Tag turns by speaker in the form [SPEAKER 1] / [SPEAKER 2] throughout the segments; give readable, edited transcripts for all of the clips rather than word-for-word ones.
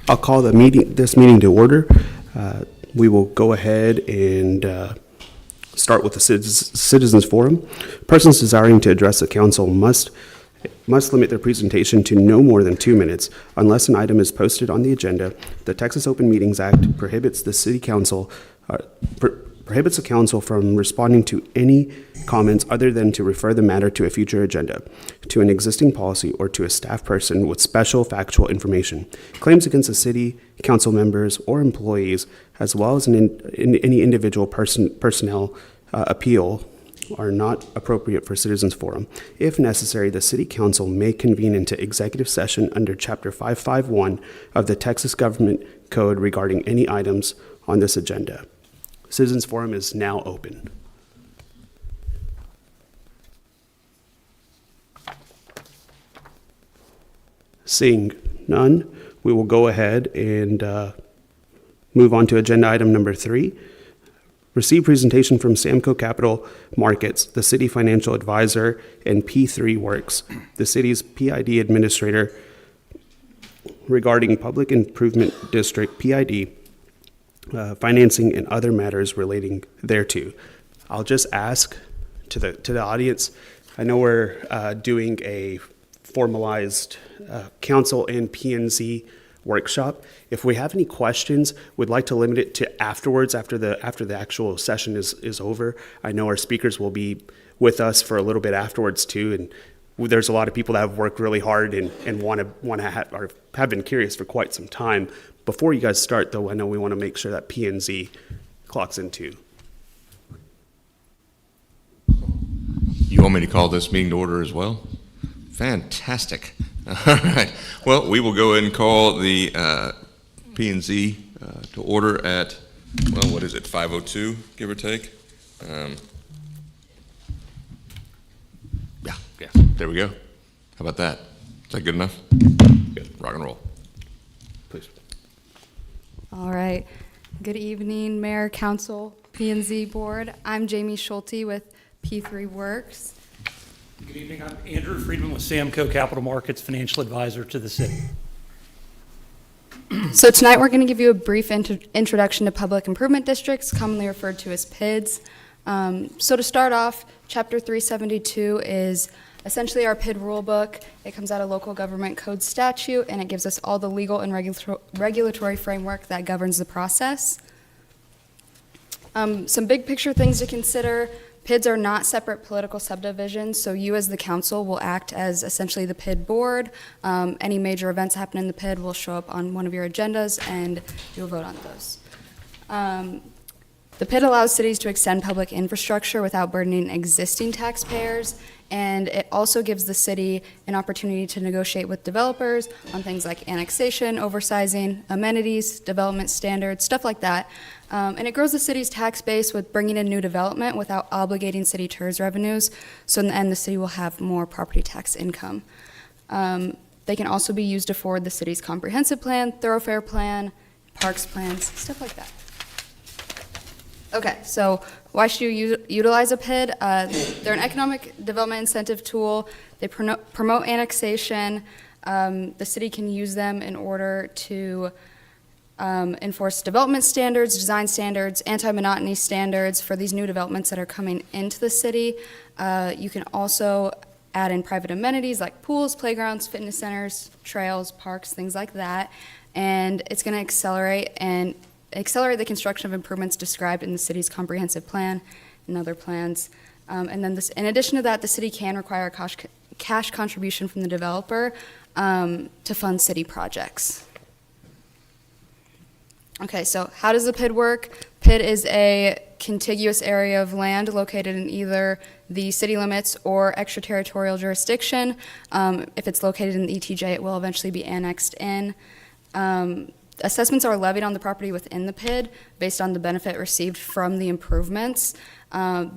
[SPEAKER 1] I'll call this meeting to order. We will go ahead and start with the Citizens Forum. Persons desiring to address the council must limit their presentation to no more than 2 minutes unless an item is posted on the agenda. The Texas Open Meetings Act prohibits the council from responding to any comments other than to refer the matter to a future agenda, to an existing policy, or to a staff person with special factual information. Claims against the city council members or employees, as well as any individual personnel appeal, are not appropriate for Citizens Forum. If necessary, the City Council may convene into executive session under Chapter 551 of the Texas Government Code regarding any items on this agenda. Citizens Forum is now open. Seeing none, we will go ahead and move on to agenda item number 3. Receive presentation from Samco Capital Markets, the city financial advisor, and P3 Works, the city's PID administrator, regarding Public Improvement District PID financing and other matters relating thereto. I'll just ask to the audience. I know we're doing a formalized council and P&Z workshop. If we have any questions, we'd like to limit it to afterwards, after the actual session is over. I know our speakers will be with us for a little bit afterwards too, and there's a lot of people that have worked really hard and want to or have been curious for quite some time. Before you guys start, though, I know we want to make sure that P&Z clocks in too.
[SPEAKER 2] You want me to call this meeting to order as well? Fantastic. All right. Well, we will go ahead and call the P&Z to order at, well, what is it, 5:02, give or take? Yeah, there we go. How about that? Is that good enough? Good. Rock and roll. Please.
[SPEAKER 3] All right. Good evening, Mayor, Council, P&Z Board. I'm Jamie Schulte with P3 Works.
[SPEAKER 4] Good evening. I'm Andrew Friedman with Samco Capital Markets, financial advisor to the city.
[SPEAKER 3] So tonight we're going to give you a brief introduction to public improvement districts, commonly referred to as PIDs. So to start off, Chapter 372 is essentially our PID rulebook. It comes out of local government code statute, and it gives us all the legal and regulatory framework that governs the process. Some big picture things to consider. PIDs are not separate political subdivisions, so you as the council will act as essentially the PID board. Any major events happen in the PID will show up on one of your agendas, and you'll vote on those. The PID allows cities to extend public infrastructure without burdening existing taxpayers, and it also gives the city an opportunity to negotiate with developers on things like annexation, oversizing, amenities, development standards, stuff like that. And it grows the city's tax base with bringing in new development without obligating city TERS revenues, so in the end the city will have more property tax income. They can also be used to forward the city's comprehensive plan, thoroughfare plan, parks plans, stuff like that. Okay, so why should you utilize a PID? They're an economic development incentive tool. They promote annexation. The city can use them in order to enforce development standards, design standards, anti-monotony standards for these new developments that are coming into the city. You can also add in private amenities like pools, playgrounds, fitness centers, trails, parks, things like that. And it's going to accelerate the construction of improvements described in the city's comprehensive plan and other plans. And then in addition to that, the city can require a cash contribution from the developer to fund city projects. Okay, so how does the PID work? PID is a contiguous area of land located in either the city limits or extraterritorial jurisdiction. If it's located in the ETJ, it will eventually be annexed in. Assessments are levied on the property within the PID based on the benefit received from the improvements.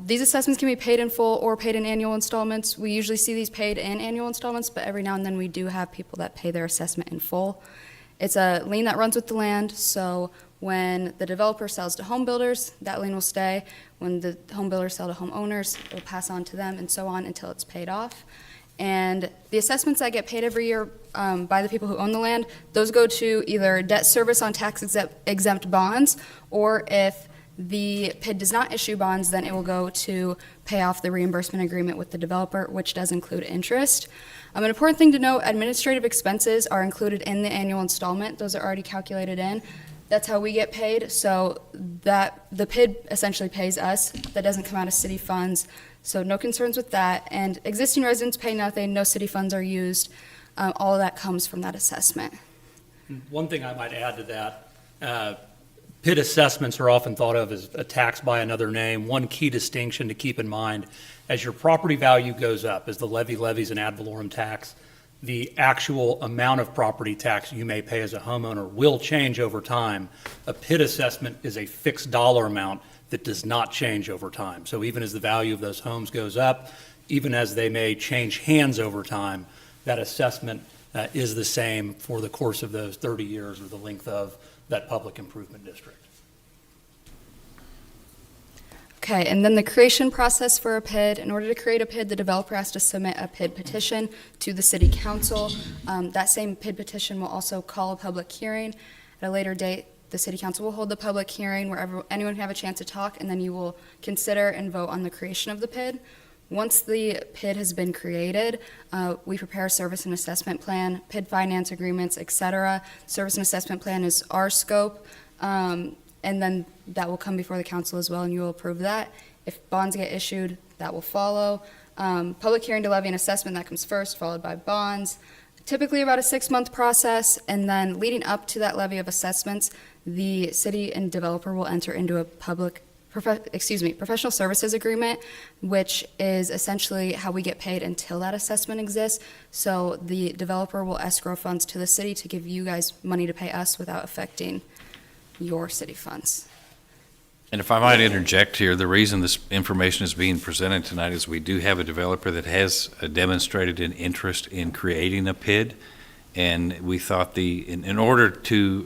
[SPEAKER 3] These assessments can be paid in full or paid in annual installments. We usually see these paid in annual installments, but every now and then we do have people that pay their assessment in full. It's a lien that runs with the land, so when the developer sells to home builders, that lien will stay. When the home builders sell to homeowners, it will pass on to them and so on until it's paid off. And the assessments that get paid every year by the people who own the land, those go to either debt service on tax exempt bonds, or if the PID does not issue bonds, then it will go to pay off the reimbursement agreement with the developer, which does include interest. An important thing to note, administrative expenses are included in the annual installment. Those are already calculated in. That's how we get paid, so that the PID essentially pays us. That doesn't come out of city funds, so no concerns with that. And existing residents pay nothing, no city funds are used. All of that comes from that assessment.
[SPEAKER 4] One thing I might add to that, PID assessments are often thought of as a tax by another name. One key distinction to keep in mind, as your property value goes up, as the levy levies an ad valorem tax, the actual amount of property tax you may pay as a homeowner will change over time. A PID assessment is a fixed dollar amount that does not change over time. So even as the value of those homes goes up, even as they may change hands over time, that assessment is the same for the course of those 30 years or the length of that public improvement district.
[SPEAKER 3] Okay, and then the creation process for a PID. In order to create a PID, the developer has to submit a PID petition to the city council. That same PID petition will also call a public hearing. At a later date, the city council will hold the public hearing where anyone can have a chance to talk, and then you will consider and vote on the creation of the PID. Once the PID has been created, we prepare a service and assessment plan, PID finance agreements, et cetera. Service and assessment plan is our scope. And then that will come before the council as well, and you will approve that. If bonds get issued, that will follow. Public hearing to levy an assessment, that comes first, followed by bonds. Typically about a 6-month process, and then leading up to that levy of assessments, the city and developer will enter into a professional services agreement, which is essentially how we get paid until that assessment exists. So the developer will escrow funds to the city to give you guys money to pay us without affecting your city funds.
[SPEAKER 5] And if I might interject here, the reason this information is being presented tonight is we do have a developer that has demonstrated an interest in creating a PID, and we thought in order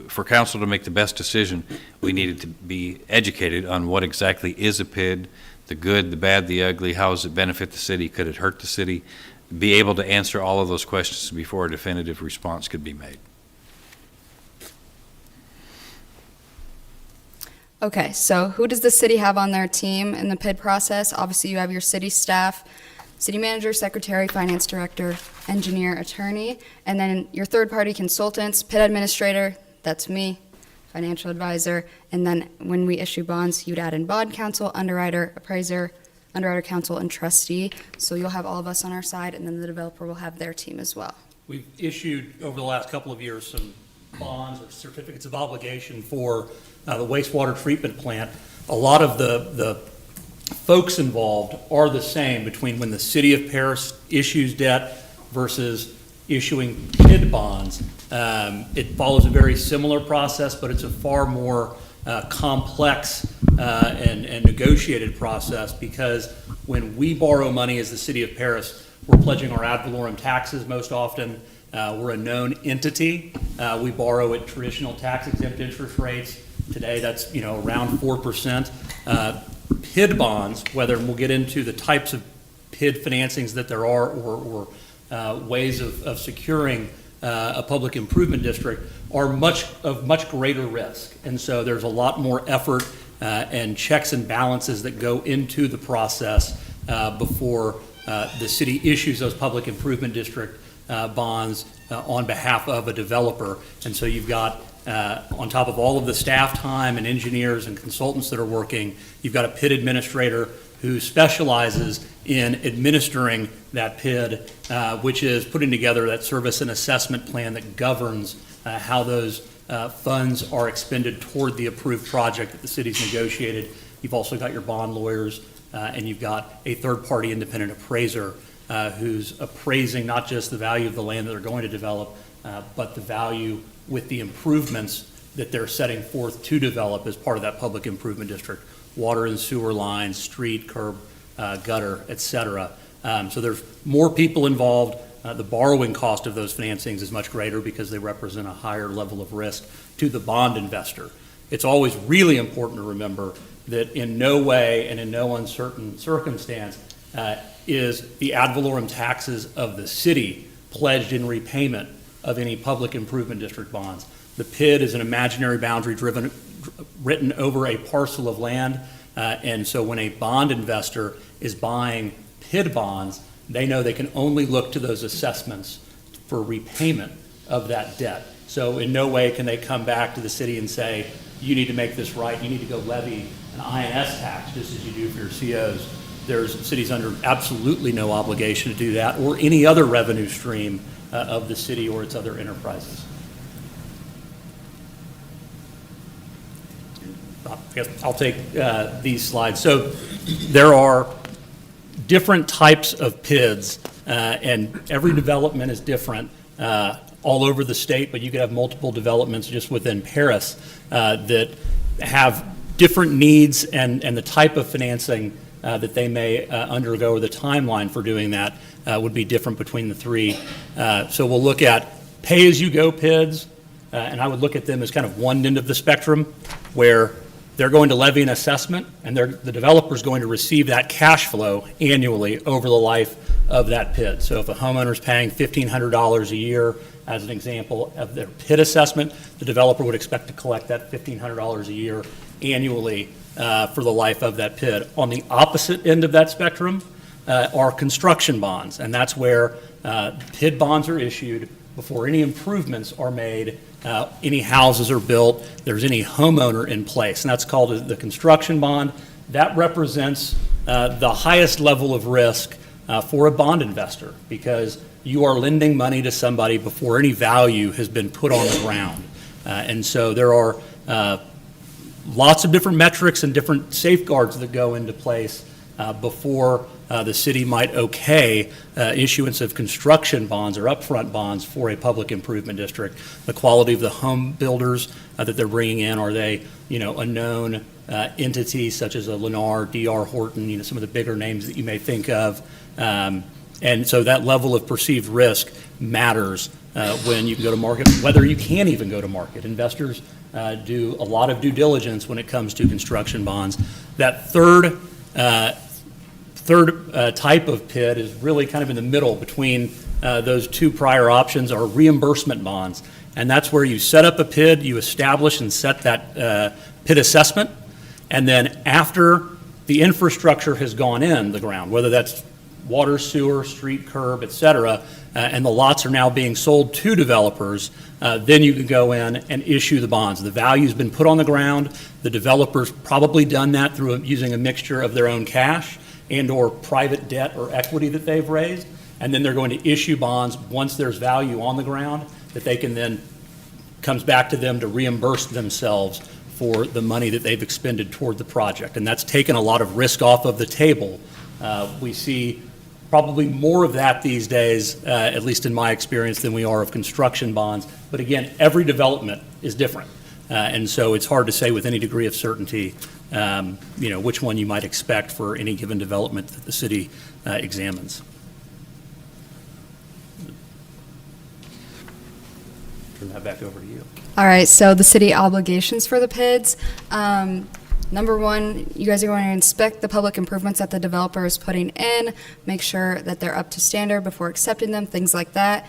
[SPEAKER 5] for council to make the best decision, we needed to be educated on what exactly is a PID, the good, the bad, the ugly, how does it benefit the city, could it hurt the city, be able to answer all of those questions before a definitive response could be made.
[SPEAKER 3] Okay, so who does the city have on their team in the PID process? Obviously, you have your city staff, city manager, secretary, finance director, engineer, attorney, and then your third-party consultants, PID administrator, that's me, financial advisor, and then when we issue bonds, you'd add in bond counsel, underwriter, appraiser, underwriter counsel, and trustee. So you'll have all of us on our side, and then the developer will have their team as well.
[SPEAKER 4] We've issued over the last couple of years some bonds or certificates of obligation for the wastewater treatment plant. A lot of the folks involved are the same between when the city of Paris issues debt versus issuing PID bonds. It follows a very similar process, but it's a far more complex and negotiated process, because when we borrow money as the city of Paris, we're pledging our ad valorem taxes most often. We're a known entity. We borrow at traditional tax-exempt interest rates. Today, that's around 4%. PID bonds, whether we'll get into the types of PID financings that there are, or ways of securing a public improvement district, are much greater risk. And so there's a lot more effort and checks and balances that go into the process before the city issues those public improvement district bonds on behalf of a developer. And so you've got, on top of all of the staff time and engineers and consultants that are working, you've got a PID administrator who specializes in administering that PID, which is putting together that service and assessment plan that governs how those funds are expended toward the approved project that the city's negotiated. You've also got your bond lawyers, and you've got a third-party independent appraiser who's appraising not just the value of the land that they're going to develop, but the value with the improvements that they're setting forth to develop as part of that public improvement district: water and sewer lines, street, curb, gutter, et cetera. So there's more people involved. The borrowing cost of those financings is much greater because they represent a higher level of risk to the bond investor. It's always really important to remember that in no way and in no uncertain circumstance is the ad valorem taxes of the city pledged in repayment of any public improvement district bonds. The PID is an imaginary boundary written over a parcel of land, and so when a bond investor is buying PID bonds, they know they can only look to those assessments for repayment of that debt. So in no way can they come back to the city and say, you need to make this right, you need to go levy an INS tax just as you do for your COs. There's cities under absolutely no obligation to do that, or any other revenue stream of the city or its other enterprises. I guess I'll take these slides. So there are different types of PIDs, and every development is different all over the state, but you could have multiple developments just within Paris that have different needs and the type of financing that they may undergo, or the timeline for doing that would be different between the three. So we'll look at pay-as-you-go PIDs, and I would look at them as kind of one end of the spectrum, where they're going to levy an assessment, and the developer's going to receive that cash flow annually over the life of that PID. So if a homeowner's paying $1,500 a year, as an example of their PID assessment, the developer would expect to collect that $1,500 a year annually for the life of that PID. On the opposite end of that spectrum are construction bonds, and that's where PID bonds are issued before any improvements are made, any houses are built, there's any homeowner in place, and that's called the construction bond. That represents the highest level of risk for a bond investor, because you are lending money to somebody before any value has been put on the ground. And so there are lots of different metrics and different safeguards that go into place before the city might okay issuance of construction bonds or upfront bonds for a public improvement district. The quality of the home builders that they're bringing in, are they, a known entity such as a Lennar, D.R. Horton, some of the bigger names that you may think of. And so that level of perceived risk matters when you can go to market, whether you can even go to market. Investors do a lot of due diligence when it comes to construction bonds. That third type of PID is really kind of in the middle between those two prior options, are reimbursement bonds. And that's where you set up a PID, you establish and set that PID assessment, and then after the infrastructure has gone in the ground, whether that's water, sewer, street, curb, et cetera, and the lots are now being sold to developers, then you can go in and issue the bonds. The value's been put on the ground. The developer's probably done that through using a mixture of their own cash and or private debt or equity that they've raised, and then they're going to issue bonds once there's value on the ground that they can then, comes back to them to reimburse themselves for the money that they've expended toward the project. And that's taken a lot of risk off of the table. We see probably more of that these days, at least in my experience, than we are of construction bonds. But again, every development is different. And so it's hard to say with any degree of certainty, which one you might expect for any given development that the city examines. Turn that back over to you.
[SPEAKER 3] All right, so the city obligations for the PIDs. Number one, you guys are going to inspect the public improvements that the developer is putting in, make sure that they're up to standard before accepting them, things like that.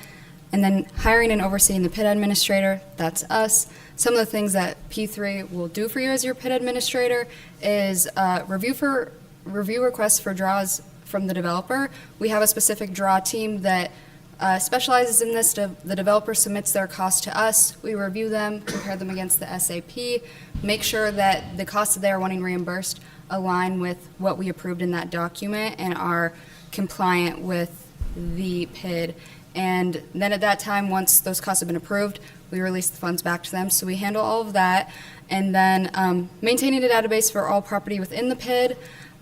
[SPEAKER 3] And then hiring and overseeing the PID administrator, that's us. Some of the things that P3 will do for you as your PID administrator is review requests for draws from the developer. We have a specific draw team that specializes in this. The developer submits their cost to us. We review them, compare them against the SAP, make sure that the costs that they are wanting reimbursed align with what we approved in that document and are compliant with the PID. And then at that time, once those costs have been approved, we release the funds back to them. So we handle all of that. And then maintaining a database for all property within the PID.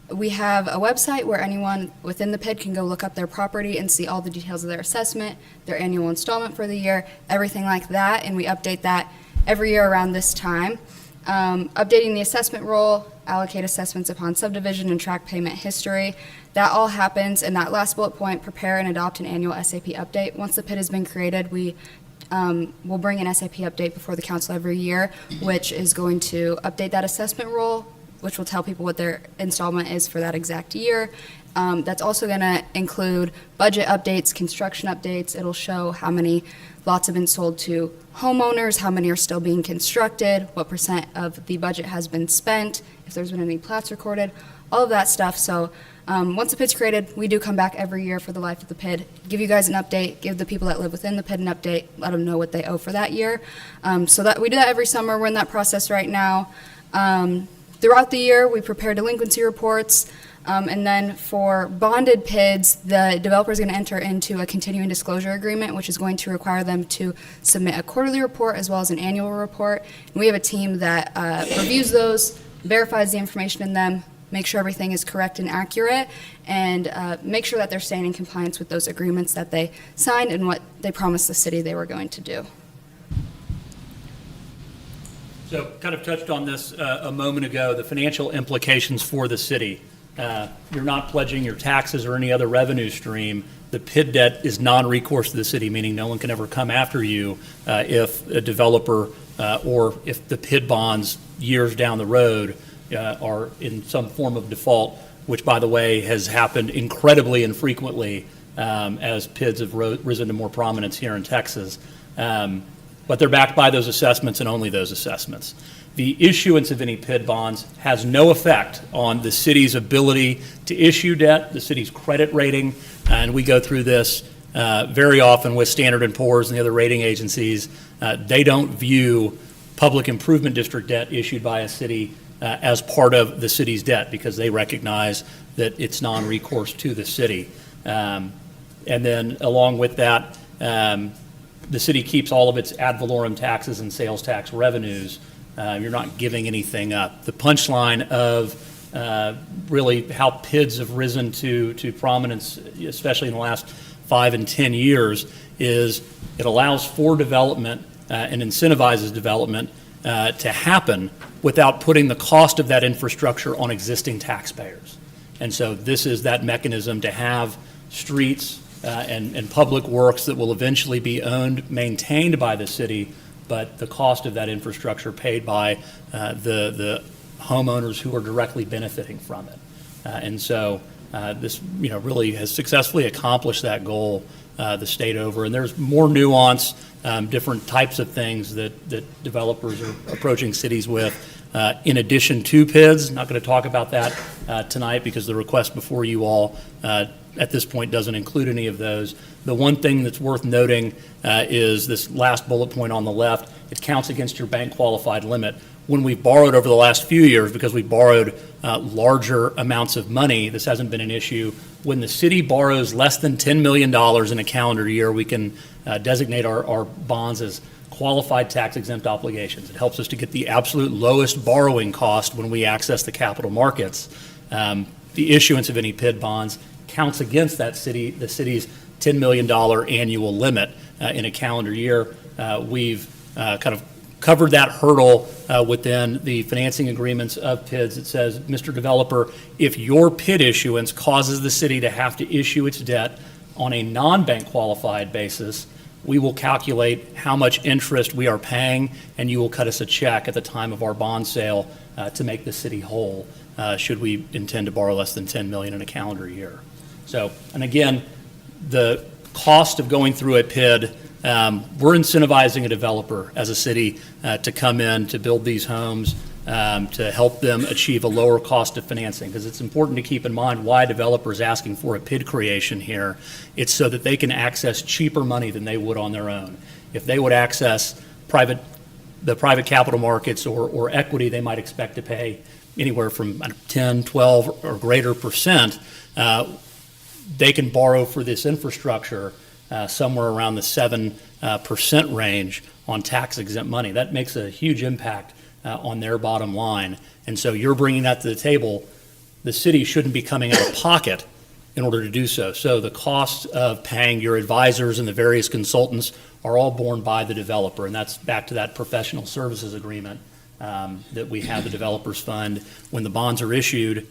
[SPEAKER 3] We have a website where anyone within the PID can go look up their property and see all the details of their assessment, their annual installment for the year, everything like that, and we update that every year around this time. Updating the assessment roll, allocate assessments upon subdivision, and track payment history. That all happens, and that last bullet point, prepare and adopt an annual SAP update. Once the PID has been created, we will bring an SAP update before the council every year, which is going to update that assessment roll, which will tell people what their installment is for that exact year. That's also going to include budget updates, construction updates. It'll show how many lots have been sold to homeowners, how many are still being constructed, what percent of the budget has been spent, if there's been any plats recorded, all of that stuff. So once the PID's created, we do come back every year for the life of the PID, give you guys an update, give the people that live within the PID an update, let them know what they owe for that year. So that we do that every summer. We're in that process right now. Throughout the year, we prepare delinquency reports. And then for bonded PIDs, the developer is going to enter into a continuing disclosure agreement, which is going to require them to submit a quarterly report as well as an annual report. And we have a team that reviews those, verifies the information in them, make sure everything is correct and accurate, and make sure that they're staying in compliance with those agreements that they signed and what they promised the city they were going to do.
[SPEAKER 4] So kind of touched on this a moment ago, the financial implications for the city. You're not pledging your taxes or any other revenue stream. The PID debt is non-recourse to the city, meaning no one can ever come after you if a developer or if the PID bonds years down the road are in some form of default, which, by the way, has happened incredibly infrequently as PIDs have risen to more prominence here in Texas. But they're backed by those assessments and only those assessments. The issuance of any PID bonds has no effect on the city's ability to issue debt, the city's credit rating, and we go through this very often with Standard & Poor's and the other rating agencies. They don't view public improvement district debt issued by a city as part of the city's debt because they recognize that it's non-recourse to the city. And then along with that, the city keeps all of its ad valorem taxes and sales tax revenues. You're not giving anything up. The punchline of really how PIDs have risen to prominence, especially in the last 5 and 10 years, is it allows for development and incentivizes development to happen without putting the cost of that infrastructure on existing taxpayers. And so this is that mechanism to have streets and public works that will eventually be owned, maintained by the city, but the cost of that infrastructure paid by the homeowners who are directly benefiting from it. And so this really has successfully accomplished that goal the state over. And there's more nuance, different types of things that developers are approaching cities with in addition to PIDs. Not going to talk about that tonight because the request before you all at this point doesn't include any of those. The one thing that's worth noting is this last bullet point on the left. It counts against your bank qualified limit. When we've borrowed over the last few years, because we borrowed larger amounts of money, this hasn't been an issue. When the city borrows less than $10 million in a calendar year, we can designate our bonds as qualified tax exempt obligations. It helps us to get the absolute lowest borrowing cost when we access the capital markets. The issuance of any PID bonds counts against the city's $10 million annual limit in a calendar year. We've kind of covered that hurdle within the financing agreements of PIDs. It says, Mr. Developer, if your PID issuance causes the city to have to issue its debt on a non-bank qualified basis, we will calculate how much interest we are paying, and you will cut us a check at the time of our bond sale to make the city whole, should we intend to borrow less than $10 million in a calendar year. So, and again, the cost of going through a PID, we're incentivizing a developer as a city to come in to build these homes, to help them achieve a lower cost of financing, because it's important to keep in mind why developers asking for a PID creation here. It's so that they can access cheaper money than they would on their own. If they would access the private capital markets or equity, they might expect to pay anywhere from 10, 12 or greater percent. They can borrow for this infrastructure somewhere around the 7% range on tax exempt money. That makes a huge impact on their bottom line. And so you're bringing that to the table. The city shouldn't be coming out of pocket in order to do so. So the cost of paying your advisors and the various consultants are all borne by the developer. And that's back to that professional services agreement that we have the developers fund. When the bonds are issued,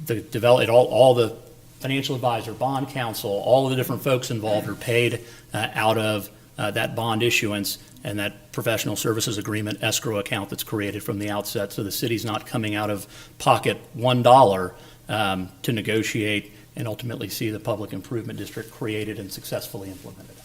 [SPEAKER 4] all the financial advisor, bond counsel, all of the different folks involved are paid out of that bond issuance and that professional services agreement escrow account that's created from the outset, so the city's not coming out of pocket $1 to negotiate and ultimately see the public improvement district created and successfully implemented.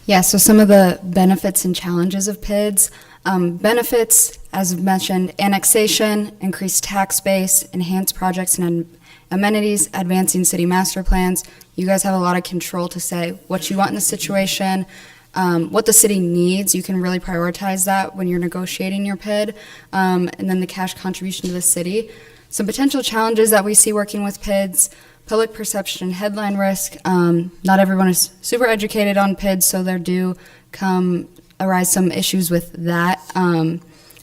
[SPEAKER 3] Yeah, so some of the benefits and challenges of PIDs. Benefits, as mentioned, annexation, increased tax base, enhanced projects and amenities, advancing city master plans. You guys have a lot of control to say what you want in the situation, what the city needs. You can really prioritize that when you're negotiating your PID, and then the cash contribution to the city. Some potential challenges that we see working with PIDs: public perception and headline risk. Not everyone is super educated on PIDs, so there do arise some issues with that.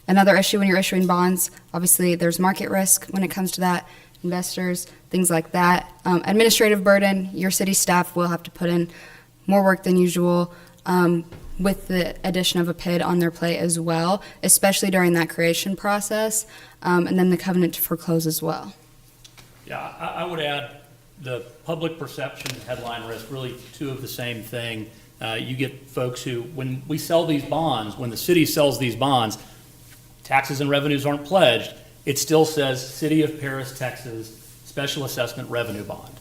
[SPEAKER 3] Another issue when you're issuing bonds, obviously there's market risk when it comes to that, investors, things like that. Administrative burden, your city staff will have to put in more work than usual with the addition of a PID on their plate as well, especially during that creation process, and then the covenant to foreclose as well.
[SPEAKER 4] Yeah, I would add the public perception and headline risk, really two of the same thing. You get folks who, when we sell these bonds, when the city sells these bonds, taxes and revenues aren't pledged, it still says City of Paris, Texas, Special Assessment Revenue Bond.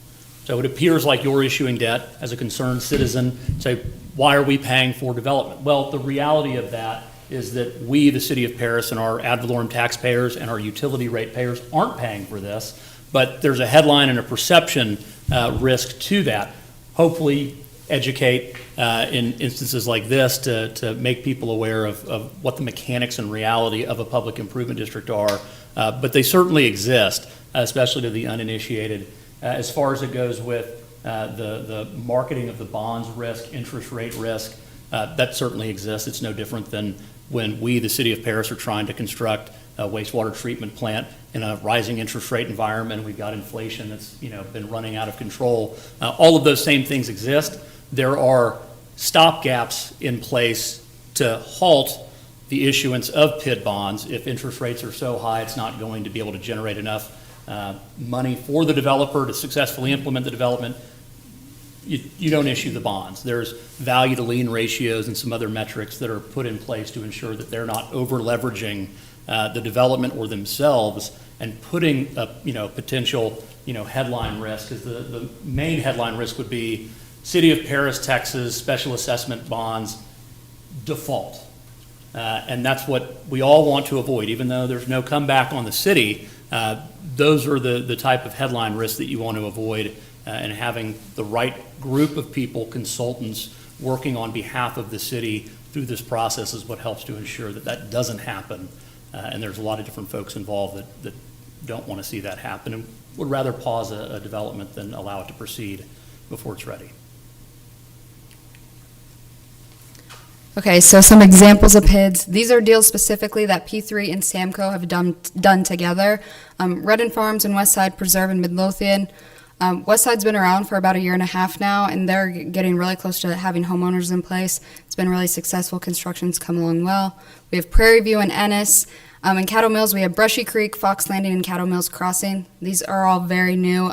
[SPEAKER 4] So it appears like you're issuing debt as a concerned citizen. Say, why are we paying for development? Well, the reality of that is that we, the City of Paris, and our ad valorem taxpayers and our utility rate payers aren't paying for this, but there's a headline and a perception risk to that. Hopefully educate in instances like this to make people aware of what the mechanics and reality of a public improvement district are. But they certainly exist, especially to the uninitiated. As far as it goes with the marketing of the bonds risk, interest rate risk, that certainly exists. It's no different than when we, the City of Paris, are trying to construct a wastewater treatment plant in a rising interest rate environment. We've got inflation that's been running out of control. All of those same things exist. There are stopgaps in place to halt the issuance of PID bonds. If interest rates are so high, it's not going to be able to generate enough money for the developer to successfully implement the development. You don't issue the bonds. There's value to lien ratios and some other metrics that are put in place to ensure that they're not over leveraging the development or themselves and putting a potential headline risk, because the main headline risk would be City of Paris, Texas, special assessment bonds default. And that's what we all want to avoid. Even though there's no comeback on the city, those are the type of headline risks that you want to avoid, and having the right group of people, consultants, working on behalf of the city through this process is what helps to ensure that that doesn't happen. And there's a lot of different folks involved that don't want to see that happen and would rather pause a development than allow it to proceed before it's ready.
[SPEAKER 3] Okay, so some examples of PIDs. These are deals specifically that P3 and Samco have done together. Redden Farms and Westside Preserve in Midlothian. Westside's been around for about 1.5 years now, and they're getting really close to having homeowners in place. It's been really successful. Construction's come along well. We have Prairie View and Ennis. In Cattle Mills, we have Brushy Creek, Fox Landing, and Cattle Mills Crossing. These are all very new.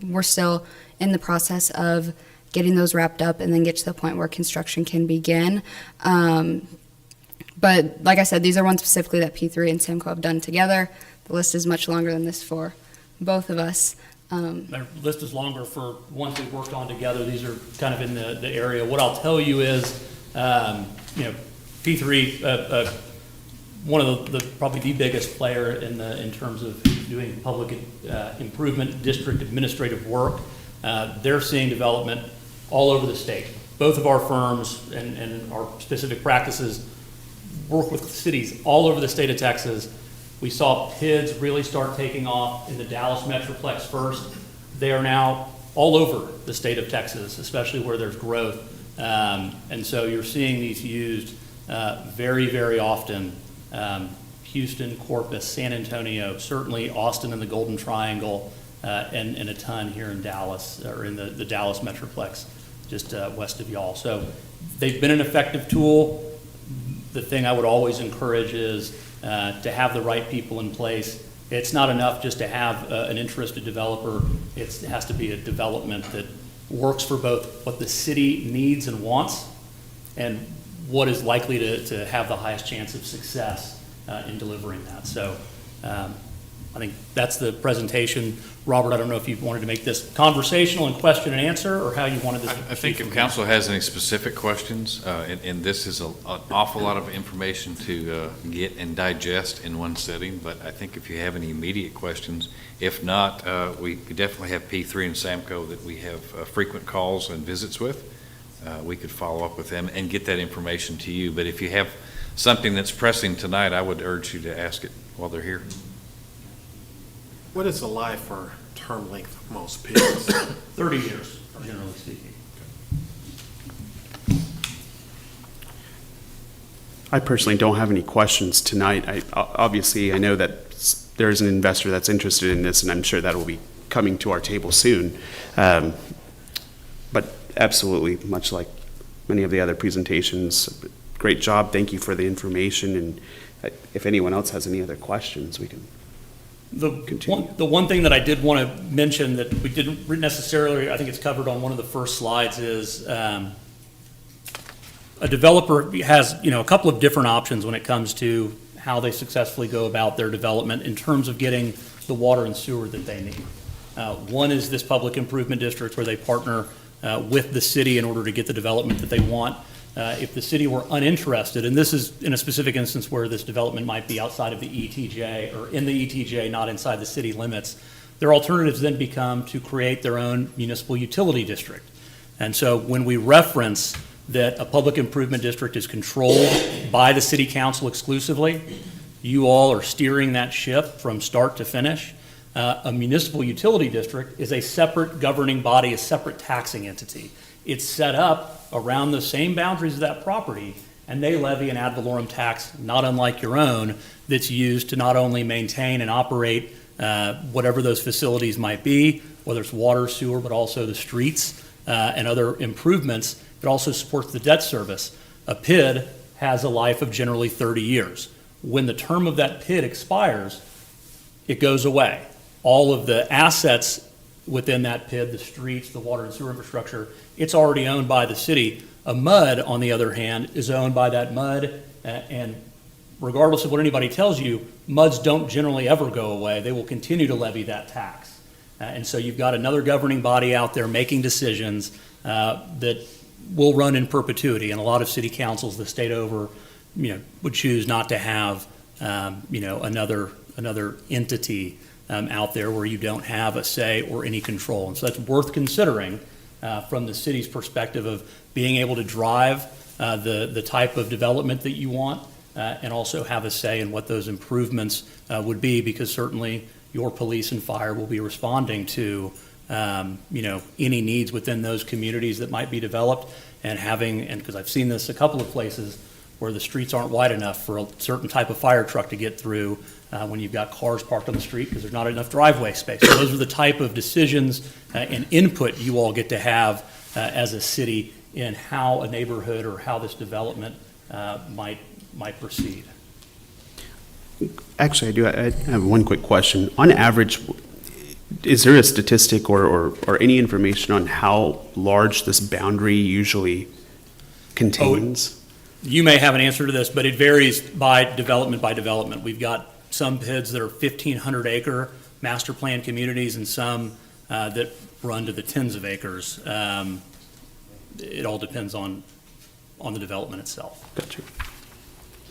[SPEAKER 3] We're still in the process of getting those wrapped up and then get to the point where construction can begin. But like I said, these are ones specifically that P3 and Samco have done together. The list is much longer than this for both of us.
[SPEAKER 4] Their list is longer for ones we've worked on together. These are kind of in the area. What I'll tell you is, P3, one of the probably the biggest player in terms of doing public improvement district administrative work. They're seeing development all over the state. Both of our firms and our specific practices work with cities all over the state of Texas. We saw PIDs really start taking off in the Dallas Metroplex first. They are now all over the state of Texas, especially where there's growth. And so you're seeing these used very, very often. Houston, Corpus, San Antonio, certainly Austin and the Golden Triangle, and a ton here in Dallas, or in the Dallas Metroplex, just west of y'all. So they've been an effective tool. The thing I would always encourage is to have the right people in place. It's not enough just to have an interested developer. It has to be a development that works for both what the city needs and wants and what is likely to have the highest chance of success in delivering that. So I think that's the presentation. Robert, I don't know if you wanted to make this conversational and question and answer, or how you wanted this to
[SPEAKER 5] I think if council has any specific questions, and this is an awful lot of information to get and digest in one setting, but I think if you have any immediate questions, if not, we definitely have P3 and Samco that we have frequent calls and visits with. We could follow up with them and get that information to you. But if you have something that's pressing tonight, I would urge you to ask it while they're here.
[SPEAKER 6] What is the life or term length of most PIDs?
[SPEAKER 4] 30 years, generally speaking.
[SPEAKER 1] I personally don't have any questions tonight. Obviously, I know that there's an investor that's interested in this, and I'm sure that will be coming to our table soon. But absolutely, much like many of the other presentations, great job. Thank you for the information. And if anyone else has any other questions, we can continue.
[SPEAKER 4] The one thing that I did want to mention that we didn't necessarily, I think it's covered on one of the first slides, is a developer has, a couple of different options when it comes to how they successfully go about their development in terms of getting the water and sewer that they need. One is this public improvement district where they partner with the city in order to get the development that they want. If the city were uninterested, and this is in a specific instance where this development might be outside of the ETJ or in the ETJ, not inside the city limits, their alternatives then become to create their own municipal utility district. And so when we reference that a public improvement district is controlled by the city council exclusively, you all are steering that ship from start to finish. A municipal utility district is a separate governing body, a separate taxing entity. It's set up around the same boundaries of that property, and they levy an ad valorem tax, not unlike your own, that's used to not only maintain and operate whatever those facilities might be, whether it's water, sewer, but also the streets and other improvements. It also supports the debt service. A PID has a life of generally 30 years. When the term of that PID expires, it goes away. All of the assets within that PID, the streets, the water and sewer infrastructure, it's already owned by the city. A MUD, on the other hand, is owned by that MUD, and regardless of what anybody tells you, MUDs don't generally ever go away. They will continue to levy that tax. And so you've got another governing body out there making decisions that will run in perpetuity, and a lot of city councils the state over, would choose not to have, another entity out there where you don't have a say or any control. And so that's worth considering from the city's perspective of being able to drive the type of development that you want and also have a say in what those improvements would be, because certainly your police and fire will be responding to any needs within those communities that might be developed, and because I've seen this a couple of places where the streets aren't wide enough for a certain type of fire truck to get through when you've got cars parked on the street because there's not enough driveway space. So those are the type of decisions and input you all get to have as a city in how a neighborhood or how this development might proceed.
[SPEAKER 1] Actually, I have one quick question. On average, is there a statistic or any information on how large this boundary usually contains?
[SPEAKER 4] You may have an answer to this, but it varies by development. We've got some PIDs that are 1,500 acre master plan communities and some that run to the tens of acres. It all depends on the development itself.
[SPEAKER 1] Gotcha.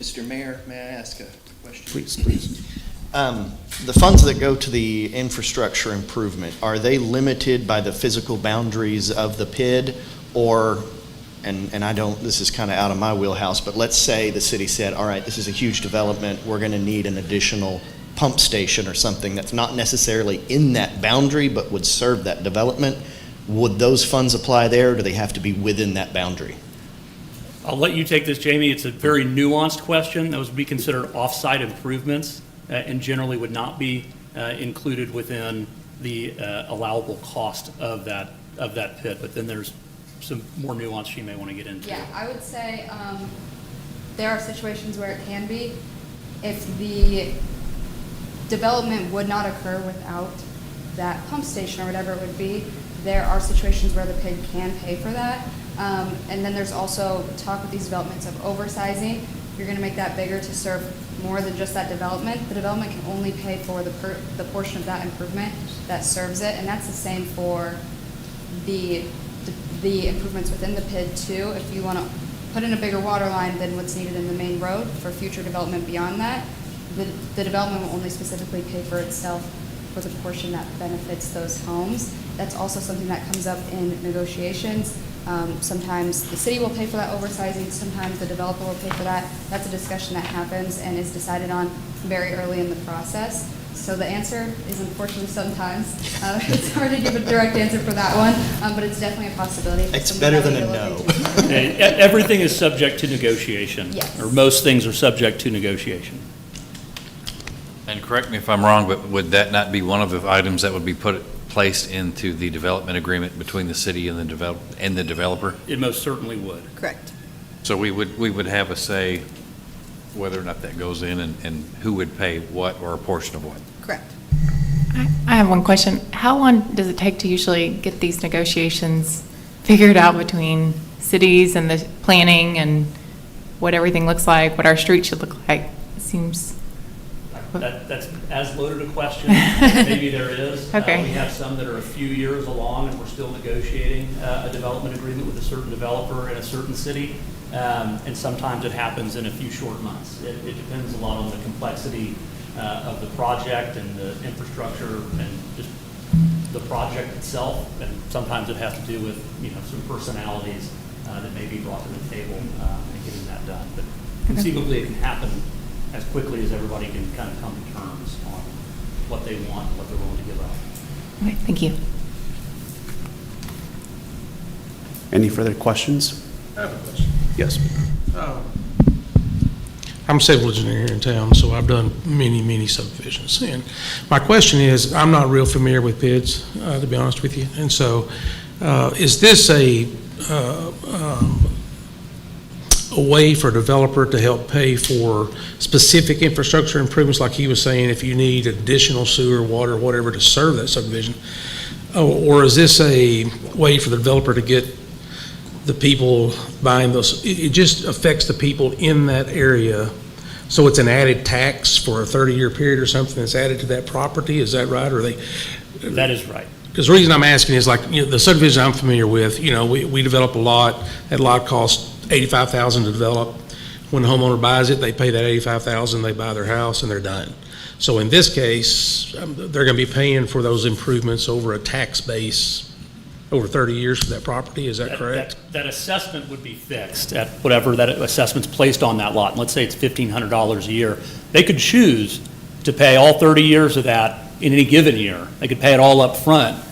[SPEAKER 7] Mr. Mayor, may I ask a question?
[SPEAKER 1] Please.
[SPEAKER 7] The funds that go to the infrastructure improvement, are they limited by the physical boundaries of the PID, or, and this is kind of out of my wheelhouse, but let's say the city said, all right, this is a huge development, we're going to need an additional pump station or something that's not necessarily in that boundary but would serve that development. Would those funds apply there, or do they have to be within that boundary?
[SPEAKER 4] I'll let you take this, Jamie. It's a very nuanced question. Those would be considered off-site improvements and generally would not be included within the allowable cost of that PID. But then there's some more nuance you may want to get into.
[SPEAKER 3] Yeah, I would say there are situations where it can be. If the development would not occur without that pump station or whatever it would be. There are situations where the PID can pay for that. And then there's also talk with these developments of oversizing. If you're going to make that bigger to serve more than just that development, the development can only pay for the portion of that improvement that serves it. And that's the same for the improvements within the PID too. If you want to put in a bigger water line than what's needed in the main road for future development beyond that, the development will only specifically pay for itself for the portion that benefits those homes. That's also something that comes up in negotiations. Sometimes the city will pay for that oversizing, sometimes the developer will pay for that. That's a discussion that happens and is decided on very early in the process. So the answer is unfortunately sometimes. It's hard to give a direct answer for that one, but it's definitely a possibility.
[SPEAKER 7] It's better than a
[SPEAKER 3] Something
[SPEAKER 7] no.
[SPEAKER 3] that we need to look into.
[SPEAKER 4] Okay, everything is subject to negotiation.
[SPEAKER 3] Yes.
[SPEAKER 4] Or most things are subject to negotiation.
[SPEAKER 5] And correct me if I'm wrong, but would that not be one of the items that would be placed into the development agreement between the city and the developer?
[SPEAKER 4] It most certainly would.
[SPEAKER 3] Correct.
[SPEAKER 5] So we would have a say whether or not that goes in and who would pay what or a portion of what?
[SPEAKER 3] Correct.
[SPEAKER 8] I have one question. How long does it take to usually get these negotiations figured out between cities and the planning and what everything looks like, what our street should look like? It seems,
[SPEAKER 4] That's as loaded a question. Maybe there is.
[SPEAKER 8] Okay.
[SPEAKER 4] We have some that are a few years along, and we're still negotiating a development agreement with a certain developer in a certain city. And sometimes it happens in a few short months. It depends a lot on the complexity of the project and the infrastructure and just the project itself. And sometimes it has to do with, some personalities that may be brought to the table in getting that done. But conceivably, it can happen as quickly as everybody can kind of come to terms on what they want, what they're willing to give up.
[SPEAKER 8] okay, thank you.
[SPEAKER 1] Any further questions?
[SPEAKER 6] I have a question.
[SPEAKER 1] Yes.
[SPEAKER 6] I'm a civil engineer here in town, so I've done many subdivisions. And my question is, I'm not real familiar with bids, to be honest with you. And so, is this a way for a developer to help pay for specific infrastructure improvements, like he was saying, if you need additional sewer, water, whatever to serve that subdivision? Or is this a way for the developer to get the people buying those? It just affects the people in that area. So it's an added tax for a 30-year period or something that's added to that property. Is that right? Or
[SPEAKER 4] That is right.
[SPEAKER 6] because the reason I'm asking is, like, the subdivision I'm familiar with, we develop a lot. That lot costs $85,000 to develop. When the homeowner buys it, they pay that $85,000, they buy their house, and they're done. So in this case, they're going to be paying for those improvements over a tax base over 30 years for that property. Is that correct?
[SPEAKER 4] That assessment would be fixed at whatever that assessment's placed on that lot. And let's say it's $1,500 a year. They could choose to pay all 30 years of that in any given year. They could pay it all up front,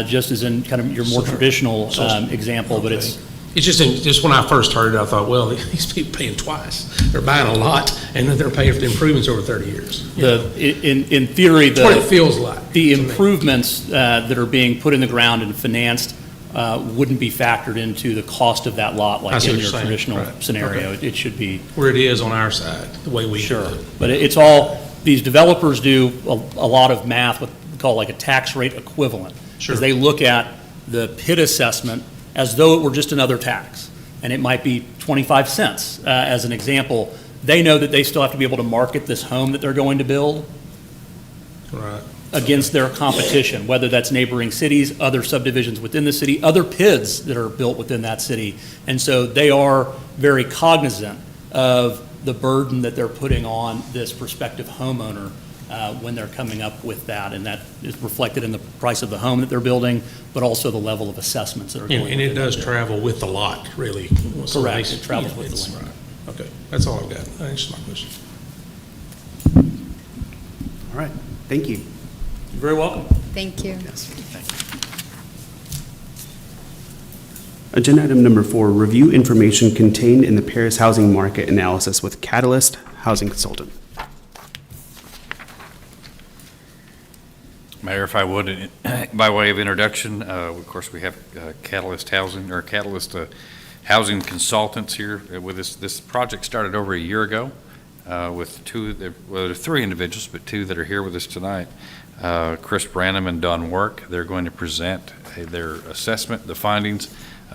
[SPEAKER 4] just as in kind of your more traditional example, but it's.
[SPEAKER 6] It's just when I first heard it, I thought, well, these people paying twice. They're buying a lot, and then they're paying for the improvements over 30 years.
[SPEAKER 4] In theory,
[SPEAKER 6] That's what it feels like.
[SPEAKER 4] the
[SPEAKER 6] to me.
[SPEAKER 4] improvements that are being put in the ground and financed wouldn't be factored into the cost of that lot
[SPEAKER 6] I
[SPEAKER 4] like
[SPEAKER 6] see
[SPEAKER 4] in
[SPEAKER 6] what
[SPEAKER 4] your
[SPEAKER 6] you're saying.
[SPEAKER 4] traditional
[SPEAKER 6] Right.
[SPEAKER 4] scenario.
[SPEAKER 6] Okay.
[SPEAKER 4] It should be.
[SPEAKER 6] Where it is on our side, the way we do
[SPEAKER 4] Sure,
[SPEAKER 6] it.
[SPEAKER 4] but it's all, these developers do a lot of math, what we call like a tax rate equivalent.
[SPEAKER 6] Sure.
[SPEAKER 4] Because they look at the PID assessment as though it were just another tax, and it might be 25 cents, as an example. They know that they still have to be able to market this home that they're going to build
[SPEAKER 6] Right.
[SPEAKER 4] against their competition, whether that's neighboring cities, other subdivisions within the city, other PIDs that are built within that city. And so they are very cognizant of the burden that they're putting on this prospective homeowner when they're coming up with that. And that is reflected in the price of the home that they're building, but also the level of assessments that are going
[SPEAKER 6] And it
[SPEAKER 4] within
[SPEAKER 6] does
[SPEAKER 4] that.
[SPEAKER 6] travel with the lot, really. So
[SPEAKER 4] Correct.
[SPEAKER 6] they-
[SPEAKER 4] It travels with the
[SPEAKER 6] it's-
[SPEAKER 4] land.
[SPEAKER 6] right. Okay, that's all I've got. That answers my question.
[SPEAKER 1] All right. Thank you.
[SPEAKER 4] You're very welcome.
[SPEAKER 3] Thank you.
[SPEAKER 1] Agenda item number 4, review information contained in the Paris housing market analysis with Catalyst Housing Consultant.
[SPEAKER 5] Mayor, if I would, by way of introduction, of course, we have Catalyst Housing, or Catalyst Housing Consultants here with us. This project started over a year ago. with there are three individuals, but two that are here with us tonight. Chris Branham and Don Work. They're going to present their assessment, the findings.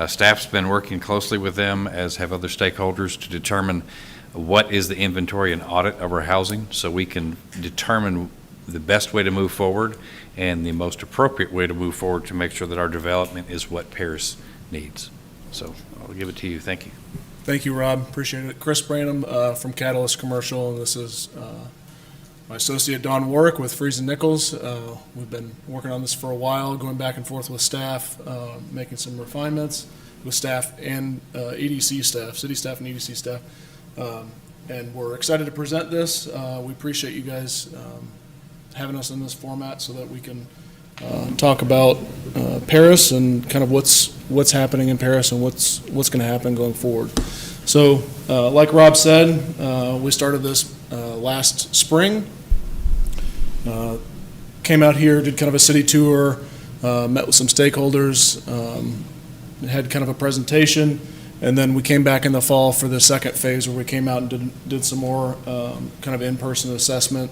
[SPEAKER 5] Staff's been working closely with them, as have other stakeholders, to determine what is the inventory and audit of our housing, so we can determine the best way to move forward and the most appropriate way to move forward to make sure that our development is what Paris needs. So I'll give it to you. Thank you.
[SPEAKER 9] Thank you, Rob. Appreciate it. Chris Branham from Catalyst Commercial, and this is my associate Don Warwick with Freeze and Nichols. We've been working on this for a while, going back and forth with staff, making some refinements with staff and EDC staff, city staff and EDC staff. And we're excited to present this. We appreciate you guys having us in this format so that we can talk about Paris and kind of what's happening in Paris and what's going to happen going forward. So, like Rob said, we started this last spring. Came out here, did kind of a city tour, met with some stakeholders, had kind of a presentation, and then we came back in the fall for the second phase where we came out and did some more kind of in-person assessment,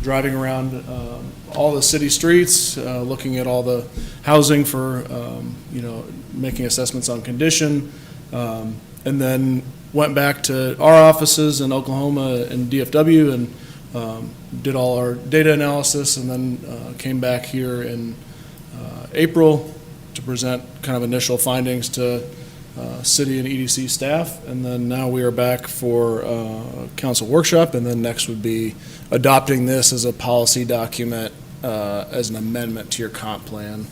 [SPEAKER 9] driving around all the city streets, looking at all the housing for, making assessments on condition, and then went back to our offices in Oklahoma and DFW and did all our data analysis, and then came back here in April to present kind of initial findings to city and EDC staff, and then now we are back for council workshop, and then next would be adopting this as a policy document as an amendment to your comp plan.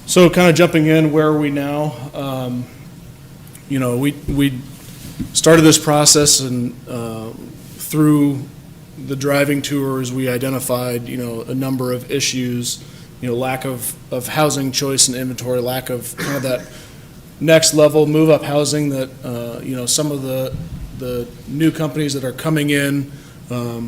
[SPEAKER 9] So kind of jumping in, where are we now? We started this process, and through the driving tours, we identified, a number of issues, lack of housing choice and inventory, lack of kind of that next level move-up housing that, some of the new companies that are coming in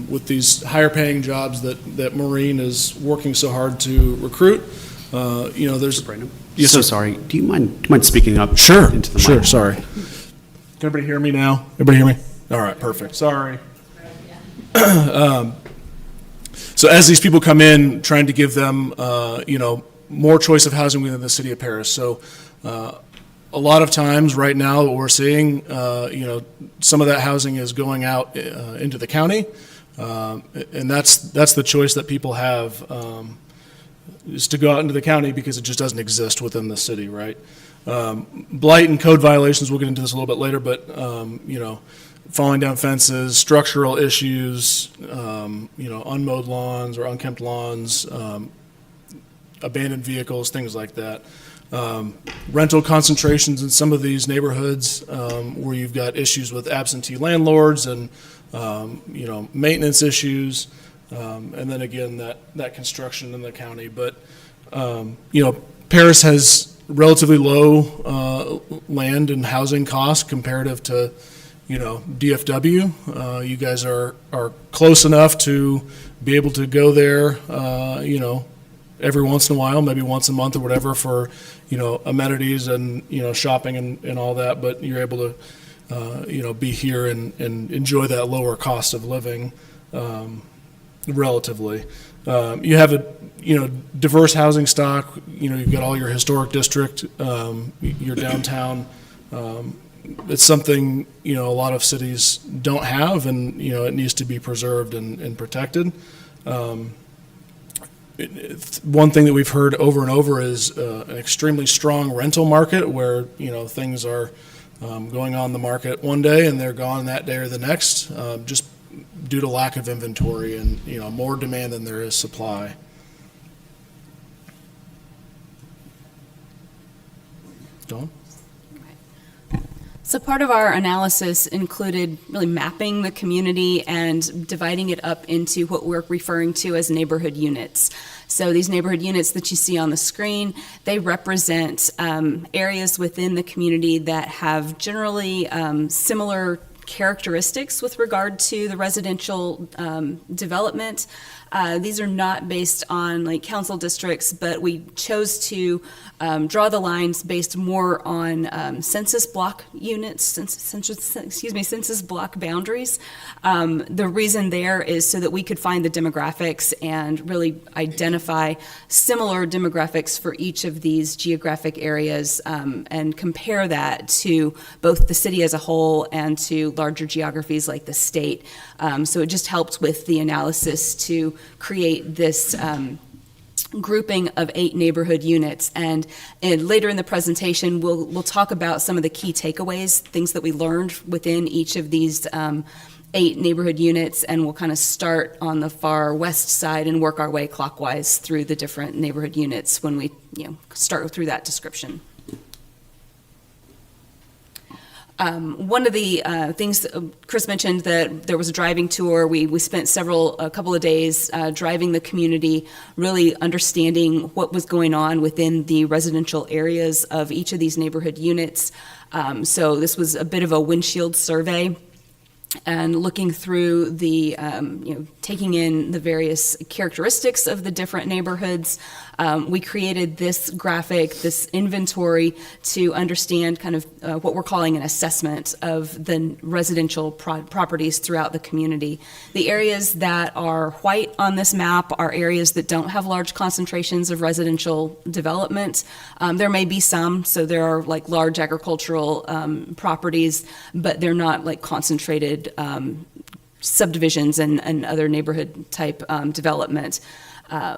[SPEAKER 9] with these higher-paying jobs that Maureen is working so hard to recruit. There's.
[SPEAKER 1] Brandon?
[SPEAKER 9] Yes,
[SPEAKER 1] So
[SPEAKER 9] sir.
[SPEAKER 1] sorry. Do you mind speaking up?
[SPEAKER 9] Sure,
[SPEAKER 1] Into the
[SPEAKER 9] sure,
[SPEAKER 1] mic?
[SPEAKER 9] sorry. Can everybody hear me now? Everybody hear me? All right, perfect. Sorry. So as these people come in, trying to give them, more choice of housing within the city of Paris. So a lot of times right now what we're seeing, some of that housing is going out into the county. And that's the choice that people have, is to go out into the county because it just doesn't exist within the city, right? Blight and code violations, we'll get into this a little bit later, but, falling down fences, structural issues, unmowed lawns or unkempt lawns, abandoned vehicles, things like that. Rental concentrations in some of these neighborhoods where you've got issues with absentee landlords and, maintenance issues. And then again, that construction in the county. But, Paris has relatively low land and housing costs comparative to, DFW. You guys are close enough to be able to go there, every once in a while, maybe once a month or whatever for, amenities and, shopping and all that. But you're able to, be here and enjoy that lower cost of living relatively. You have a, diverse housing stock. You've got all your historic district, your downtown. It's something, a lot of cities don't have, and, it needs to be preserved and protected. One thing that we've heard over and over is an extremely strong rental market where, things are going on the market one day and they're gone that day or the next, just due to lack of inventory and, more demand than there is supply. Dawn?
[SPEAKER 10] So part of our analysis included really mapping the community and dividing it up into what we're referring to as neighborhood units. So these neighborhood units that you see on the screen, they represent areas within the community that have generally similar characteristics with regard to the residential development. These are not based on like council districts, but we chose to draw the lines based more on census block units, census block boundaries. The reason there is so that we could find the demographics and really identify similar demographics for each of these geographic areas and compare that to both the city as a whole and to larger geographies like the state. So it just helped with the analysis to create this grouping of 8 neighborhood units. And later in the presentation, we'll talk about some of the key takeaways, things that we learned within each of these 8 neighborhood units, and we'll kind of start on the far west side and work our way clockwise through the different neighborhood units when we start through that description. One of the things Chris mentioned, that there was a driving tour. We spent a couple of days driving the community, really understanding what was going on within the residential areas of each of these neighborhood units. So this was a bit of a windshield survey, and looking through the, taking in the various characteristics of the different neighborhoods. We created this graphic, this inventory, to understand kind of what we're calling an assessment of the residential properties throughout the community. The areas that are white on this map are areas that don't have large concentrations of residential development. There may be some, so there are like large agricultural properties, but they're not like concentrated subdivisions and other neighborhood type development.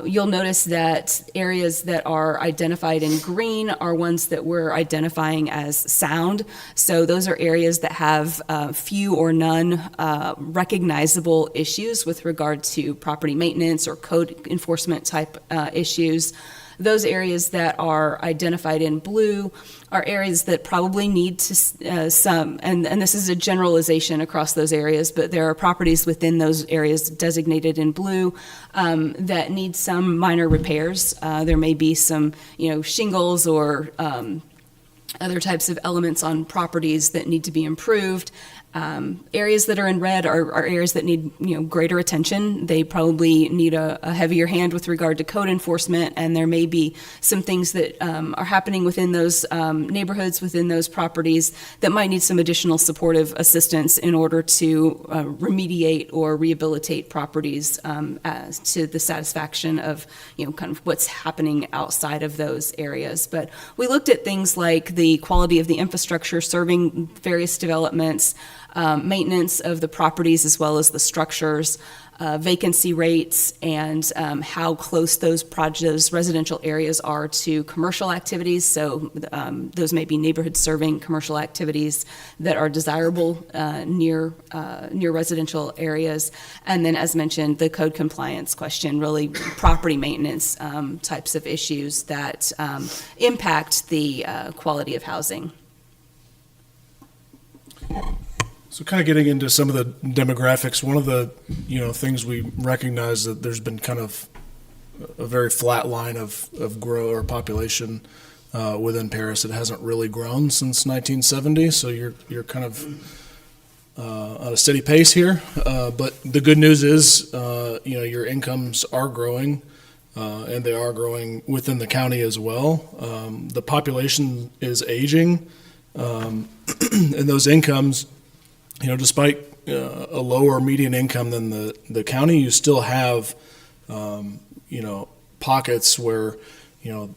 [SPEAKER 10] You'll notice that areas that are identified in green are ones that we're identifying as sound. So those are areas that have few or none recognizable issues with regard to property maintenance or code enforcement type issues. Those areas that are identified in blue are areas that probably need to some, and this is a generalization across those areas, but there are properties within those areas designated in blue that need some minor repairs. There may be some, shingles or other types of elements on properties that need to be improved. Areas that are in red are areas that need greater attention. They probably need a heavier hand with regard to code enforcement, and there may be some things that are happening within those neighborhoods, within those properties, that might need some additional supportive assistance in order to remediate or rehabilitate properties as to the satisfaction of kind of what's happening outside of those areas. But we looked at things like the quality of the infrastructure serving various developments, maintenance of the properties as well as the structures, vacancy rates, and how close those residential areas are to commercial activities. So those may be neighborhood serving commercial activities that are desirable near residential areas. And then, as mentioned, the code compliance question, really property maintenance types of issues that impact the quality of housing.
[SPEAKER 9] So kind of getting into some of the demographics, one of the, things we recognize that there's been kind of a very flat line of growth or population within Paris. It hasn't really grown since 1970, so you're kind of on a steady pace here. But the good news is, your incomes are growing, and they are growing within the county as well. The population is aging, and those incomes, despite a lower median income than the county, you still have, pockets where, I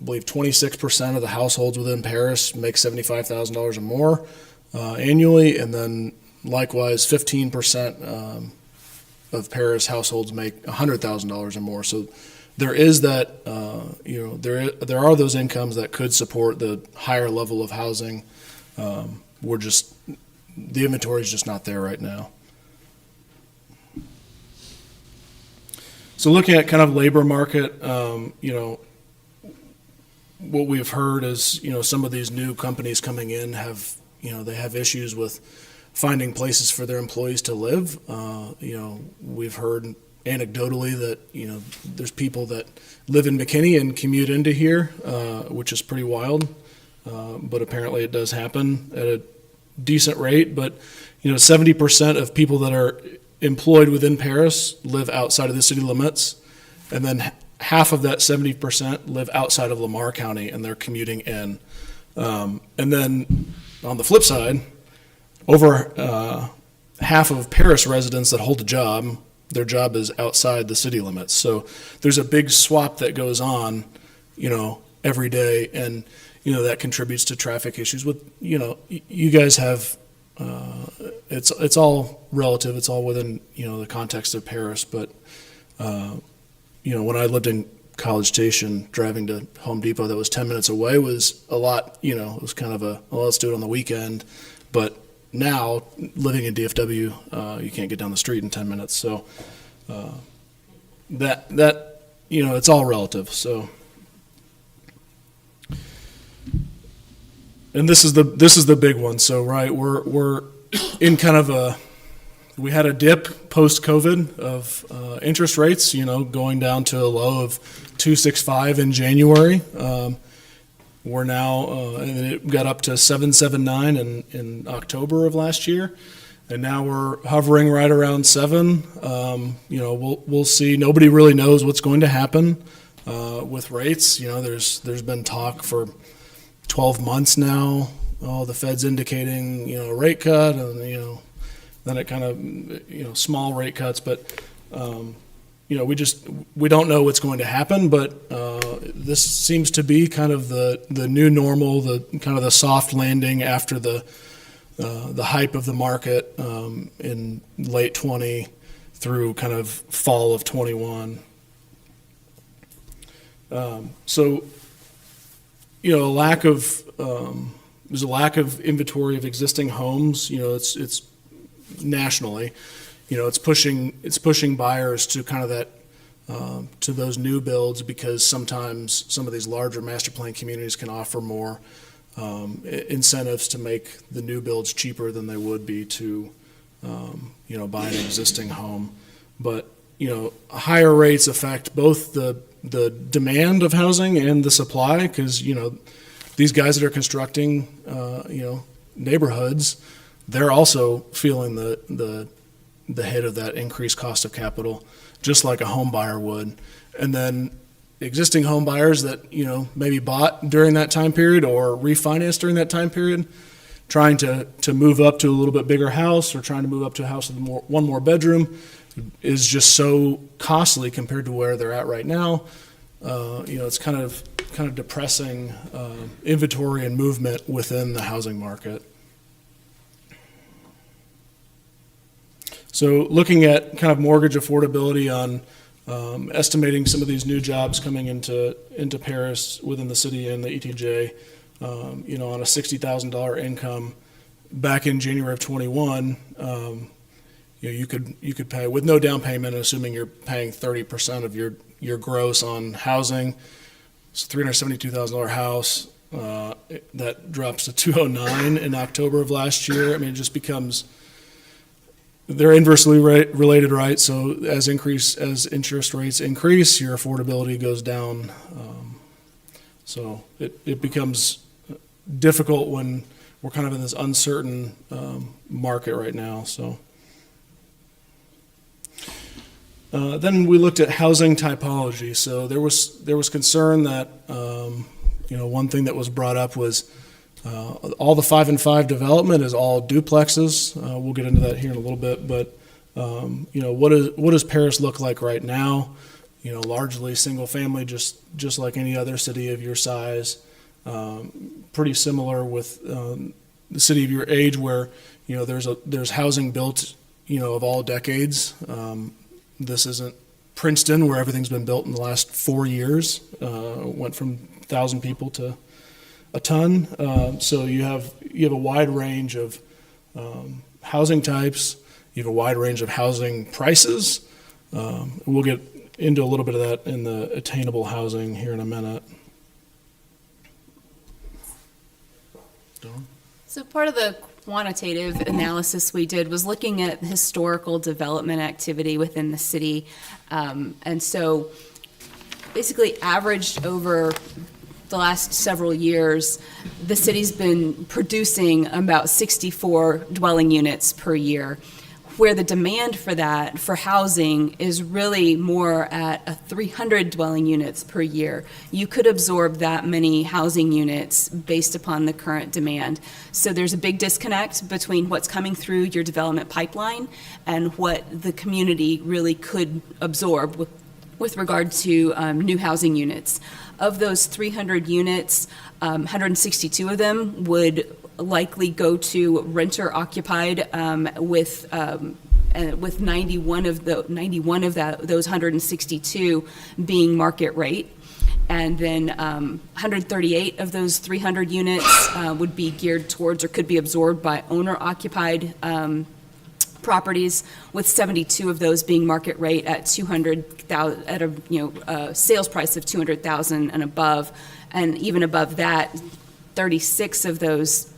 [SPEAKER 9] believe 26% of the households within Paris make $75,000 or more annually, and then likewise 15% of Paris households make $100,000 or more. So there is that, there are those incomes that could support the higher level of housing. The inventory is just not there right now. So looking at kind of labor market, what we've heard is, some of these new companies coming in have, they have issues with finding places for their employees to live. We've heard anecdotally that, there's people that live in McKinney and commute into here, which is pretty wild. But apparently it does happen at decent rate, but 70% of people that are employed within Paris live outside of the city limits, and then half of that 70% live outside of Lamar County, and they're commuting in. And then on the flip side, over half of Paris residents that hold a job, their job is outside the city limits. So there's a big swap that goes on, every day, and that contributes to traffic issues. With you guys have, it's all relative. It's all within the context of Paris. But when I lived in College Station, driving to Home Depot that was 10 minutes away was a lot. It was kind of let's do it on the weekend. But now, living in DFW, you can't get down the street in 10 minutes. So that it's all relative. So, and this is the big one. So right, we're in kind of we had a dip post COVID of interest rates, going down to a low of 2.65 in January. We're now, and it got up to 7.79 in October of last year, and now we're hovering right around 7. We'll see. Nobody really knows what's going to happen with rates. There's been talk for 12 months now. The Fed's indicating a rate cut, and then it kind of small rate cuts, but we don't know what's going to happen, but this seems to be kind of the new normal, the kind of the soft landing after the hype of the market in late 20 through kind of fall of 21. There's a lack of inventory of existing homes. It's nationally. It's pushing buyers to kind of that to those new builds, because sometimes some of these larger master plan communities can offer more incentives to make the new builds cheaper than they would be to buy an existing home. But higher rates affect both the demand of housing and the supply, because these guys that are constructing neighborhoods, they're also feeling the hit of that increased cost of capital, just like a home buyer would. And then existing home buyers that maybe bought during that time period or refinanced during that time period, trying to move up to a little bit bigger house, or trying to move up to a house with one more bedroom, is just so costly compared to where they're at right now. It's kind of depressing inventory and movement within the housing market. So looking at kind of mortgage affordability on estimating some of these new jobs coming into Paris within the city and the ETJ, on a $60,000 income back in January of 21, you could pay with no down payment, assuming you're paying 30% of your gross on housing. It's a $372,000 house that drops to $209 in October of last year. I mean, it just becomes, they're inversely related, right? So as interest rates increase, your affordability goes down. So it becomes difficult when we're kind of in this uncertain market right now. So then we looked at housing typology. So there was concern that one thing that was brought up was all the 5 and 5 development is all duplexes. We'll get into that here in a little bit, but what does Paris look like right now? Largely single family, just like any other city of your size. Pretty similar with the city of your age, where there's housing built of all decades. This isn't Princeton, where everything's been built in the last 4 years. Went from 1,000 people to a ton. So you have a wide range of housing types. You have a wide range of housing prices. We'll get into a little bit of that in the attainable housing here in a minute.
[SPEAKER 10] So part of the quantitative analysis we did was looking at historical development activity within the city. And so basically averaged over the last several years, the city's been producing about 64 dwelling units per year, where the demand for that, for housing, is really more at a 300 dwelling units per year. You could absorb that many housing units based upon the current demand. So there's a big disconnect between what's coming through your development pipeline and what the community really could absorb with regard to new housing units. Of those 300 units, 162 of them would likely go to renter occupied, with 91 of those 162 being market rate. And then 138 of those 300 units would be geared towards or could be absorbed by owner occupied properties, with 72 of those being market rate at 200,000 at a sales price of 200,000 and above, and even above that, 36 of those.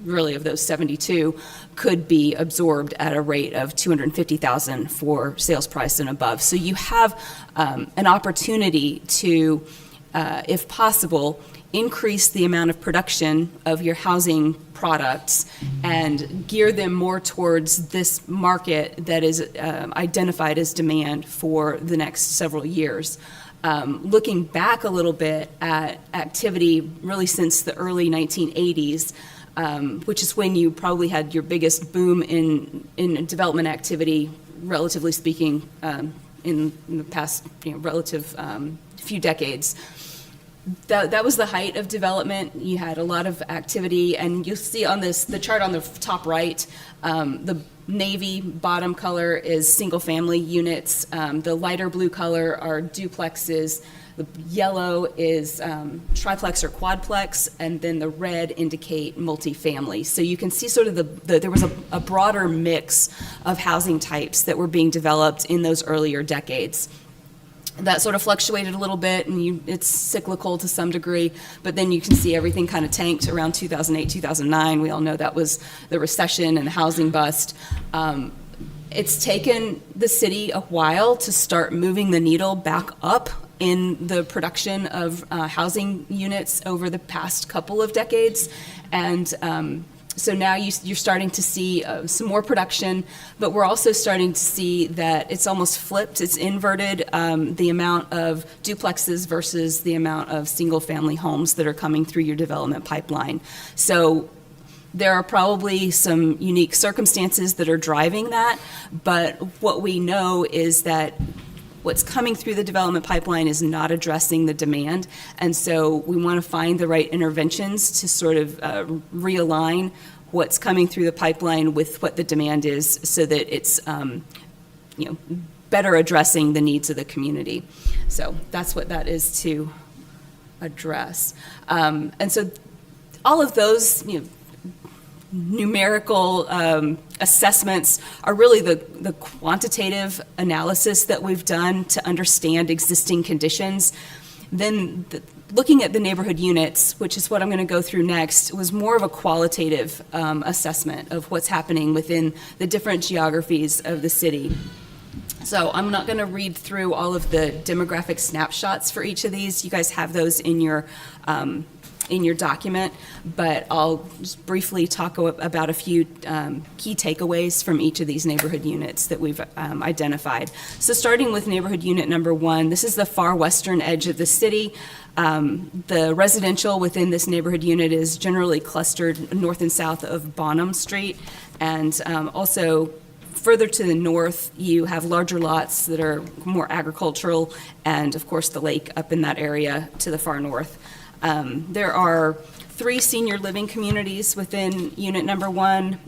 [SPEAKER 10] Really, of those 72, could be absorbed at a rate of 250,000 for sales price and above. So you have an opportunity to, if possible, increase the amount of production of your housing products and gear them more towards this market that is identified as demand for the next several years. Looking back a little bit at activity really since the early 1980s, which is when you probably had your biggest boom in development activity, relatively speaking, in the past relative few decades. That was the height of development. You had a lot of activity, and you'll see on the chart on the top right, the navy bottom color is single-family units. The lighter blue color are duplexes. The yellow is triplex or quadplex, and then the red indicate multifamily. So you can see sort of there was a broader mix of housing types that were being developed in those earlier decades. That sort of fluctuated a little bit, and it's cyclical to some degree, but then you can see everything kind of tanked around 2008, 2009. We all know that was the recession and the housing bust. It's taken the city a while to start moving the needle back up in the production of housing units over the past couple of decades. And so now you're starting to see some more production, but we're also starting to see that it's almost flipped. It's inverted, the amount of duplexes versus the amount of single-family homes that are coming through your development pipeline. So there are probably some unique circumstances that are driving that, but what we know is that what's coming through the development pipeline is not addressing the demand, and so we want to find the right interventions to sort of realign what's coming through the pipeline with what the demand is, so that it's better addressing the needs of the community. So that's what that is to address. And so all of those numerical assessments are really the quantitative analysis that we've done to understand existing conditions. Then looking at the neighborhood units, which is what I'm going to go through next, was more of a qualitative assessment of what's happening within the different geographies of the city. So I'm not going to read through all of the demographic snapshots for each of these. You guys have those in your document, but I'll just briefly talk about a few key takeaways from each of these neighborhood units that we've identified. So starting with neighborhood unit number 1, this is the far western edge of the city. The residential within this neighborhood unit is generally clustered north and south of Bonham Street, and also further to the north, you have larger lots that are more agricultural, and of course the lake up in that area to the far north. There are 3 senior living communities within unit number 1.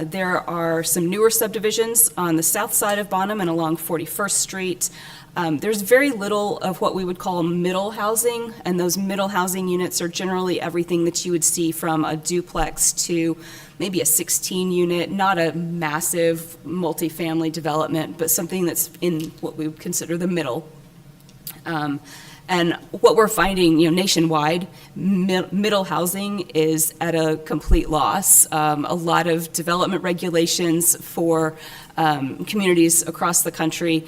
[SPEAKER 10] There are some newer subdivisions on the south side of Bonham and along 41st Street. There's very little of what we would call middle housing, and those middle housing units are generally everything that you would see from a duplex to maybe a 16 unit, not a massive multifamily development, but something that's in what we would consider the middle. And what we're finding, nationwide, middle housing is at a complete loss. A lot of development regulations for communities across the country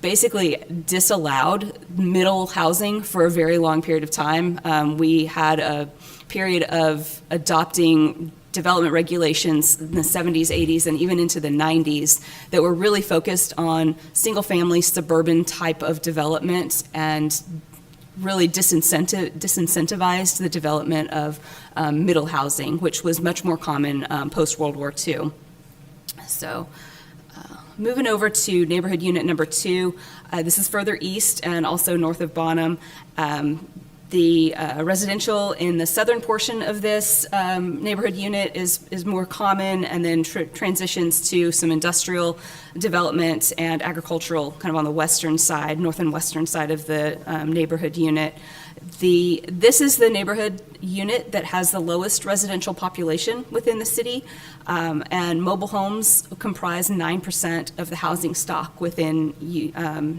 [SPEAKER 10] basically disallowed middle housing for a very long period of time. We had a period of adopting development regulations in the 70s, 80s, and even into the 90s that were really focused on single-family suburban type of development and really disincentivized the development of middle housing, which was much more common post-World War II. So moving over to neighborhood unit number 2, this is further east and also north of Bonham. The residential in the southern portion of this neighborhood unit is more common, and then transitions to some industrial development and agricultural kind of on the western side, north and western side of the neighborhood unit. This is the neighborhood unit that has the lowest residential population within the city, and mobile homes comprise 9% of the housing stock within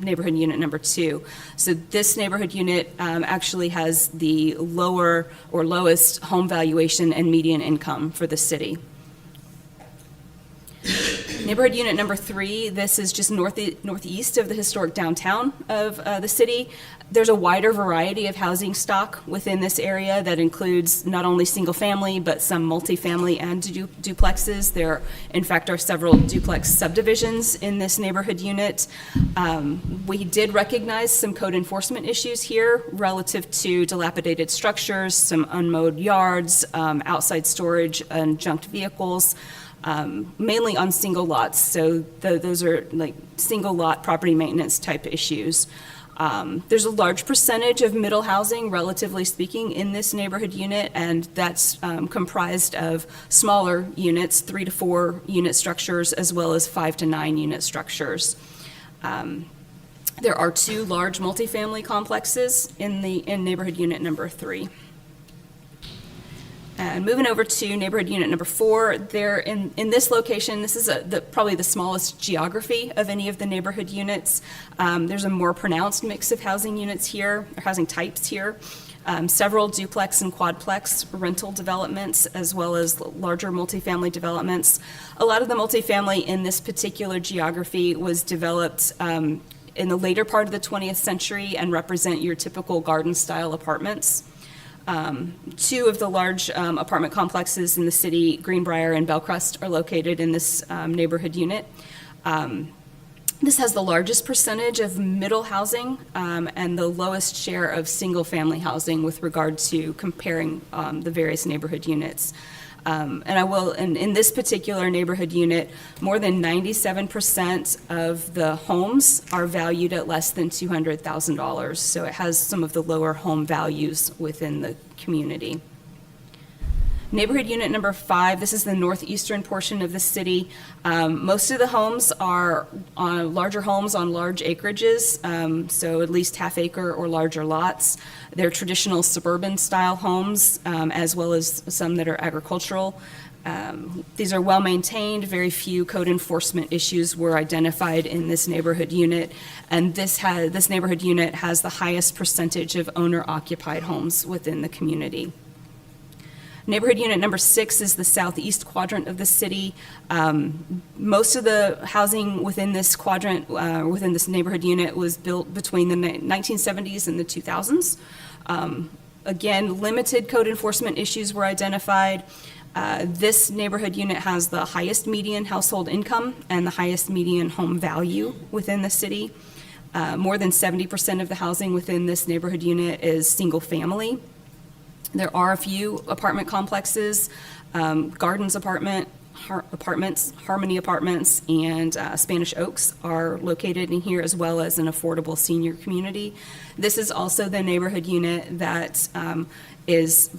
[SPEAKER 10] neighborhood unit number 2. So this neighborhood unit actually has the lower or lowest home valuation and median income for the city. Neighborhood unit number 3, this is just northeast of the historic downtown of the city. There's a wider variety of housing stock within this area that includes not only single family, but some multifamily and duplexes. There, in fact, are several duplex subdivisions in this neighborhood unit. We did recognize some code enforcement issues here relative to dilapidated structures, some unmowed yards, outside storage and junked vehicles. Mainly on single lots, so those are like single lot property maintenance type issues. There's a large percentage of middle housing, relatively speaking, in this neighborhood unit, and that's comprised of smaller units, 3 to 4 unit structures, as well as 5 to 9 unit structures. There are 2 large multifamily complexes in neighborhood unit number 3. And moving over to neighborhood unit number 4, there in this location, this is probably the smallest geography of any of the neighborhood units. There's a more pronounced mix of housing units here, or housing types here. Several duplex and quadplex rental developments, as well as larger multifamily developments. A lot of the multifamily in this particular geography was developed in the later part of the 20th century and represent your typical garden-style apartments. 2 of the large apartment complexes in the city, Greenbrier and Bellcrest, are located in this neighborhood unit. This has the largest percentage of middle housing and the lowest share of single-family housing with regard to comparing the various neighborhood units. And in this particular neighborhood unit, more than 97% of the homes are valued at less than $200,000. So it has some of the lower home values within the community. Neighborhood unit number 5, this is the northeastern portion of the city. Most of the homes are larger homes on large acreages, so at least half-acre or larger lots. They're traditional suburban-style homes, as well as some that are agricultural. These are well-maintained. Very few code enforcement issues were identified in this neighborhood unit, and this neighborhood unit has the highest percentage of owner-occupied homes within the community. Neighborhood unit number 6 is the southeast quadrant of the city. Most of the housing within this quadrant, within this neighborhood unit, was built between the 1970s and the 2000s. Again, limited code enforcement issues were identified. This neighborhood unit has the highest median household income and the highest median home value within the city. More than 70% of the housing within this neighborhood unit is single family. There are a few apartment complexes, Gardens apartments, Harmony Apartments, and Spanish Oaks are located in here, as well as an affordable senior community. This is also the neighborhood unit that is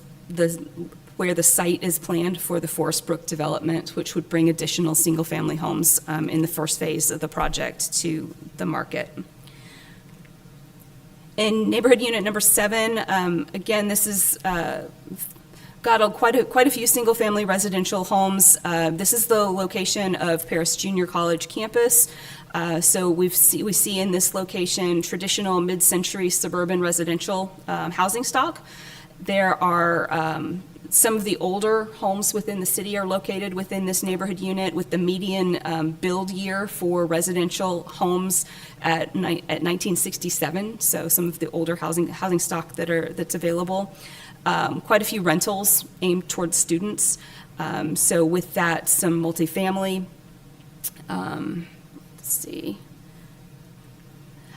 [SPEAKER 10] where the site is planned for the Forest Brook development, which would bring additional single-family homes in the first phase of the project to the market. In neighborhood unit number 7, again, this is got quite a few single-family residential homes. This is the location of Paris Junior College campus. So we see in this location traditional mid-century suburban residential housing stock. There are Some of the older homes within the city are located within this neighborhood unit, with the median build year for residential homes at 1967. So some of the older housing stock that's available. Quite a few rentals aimed towards students. So with that, some multifamily. Let's see.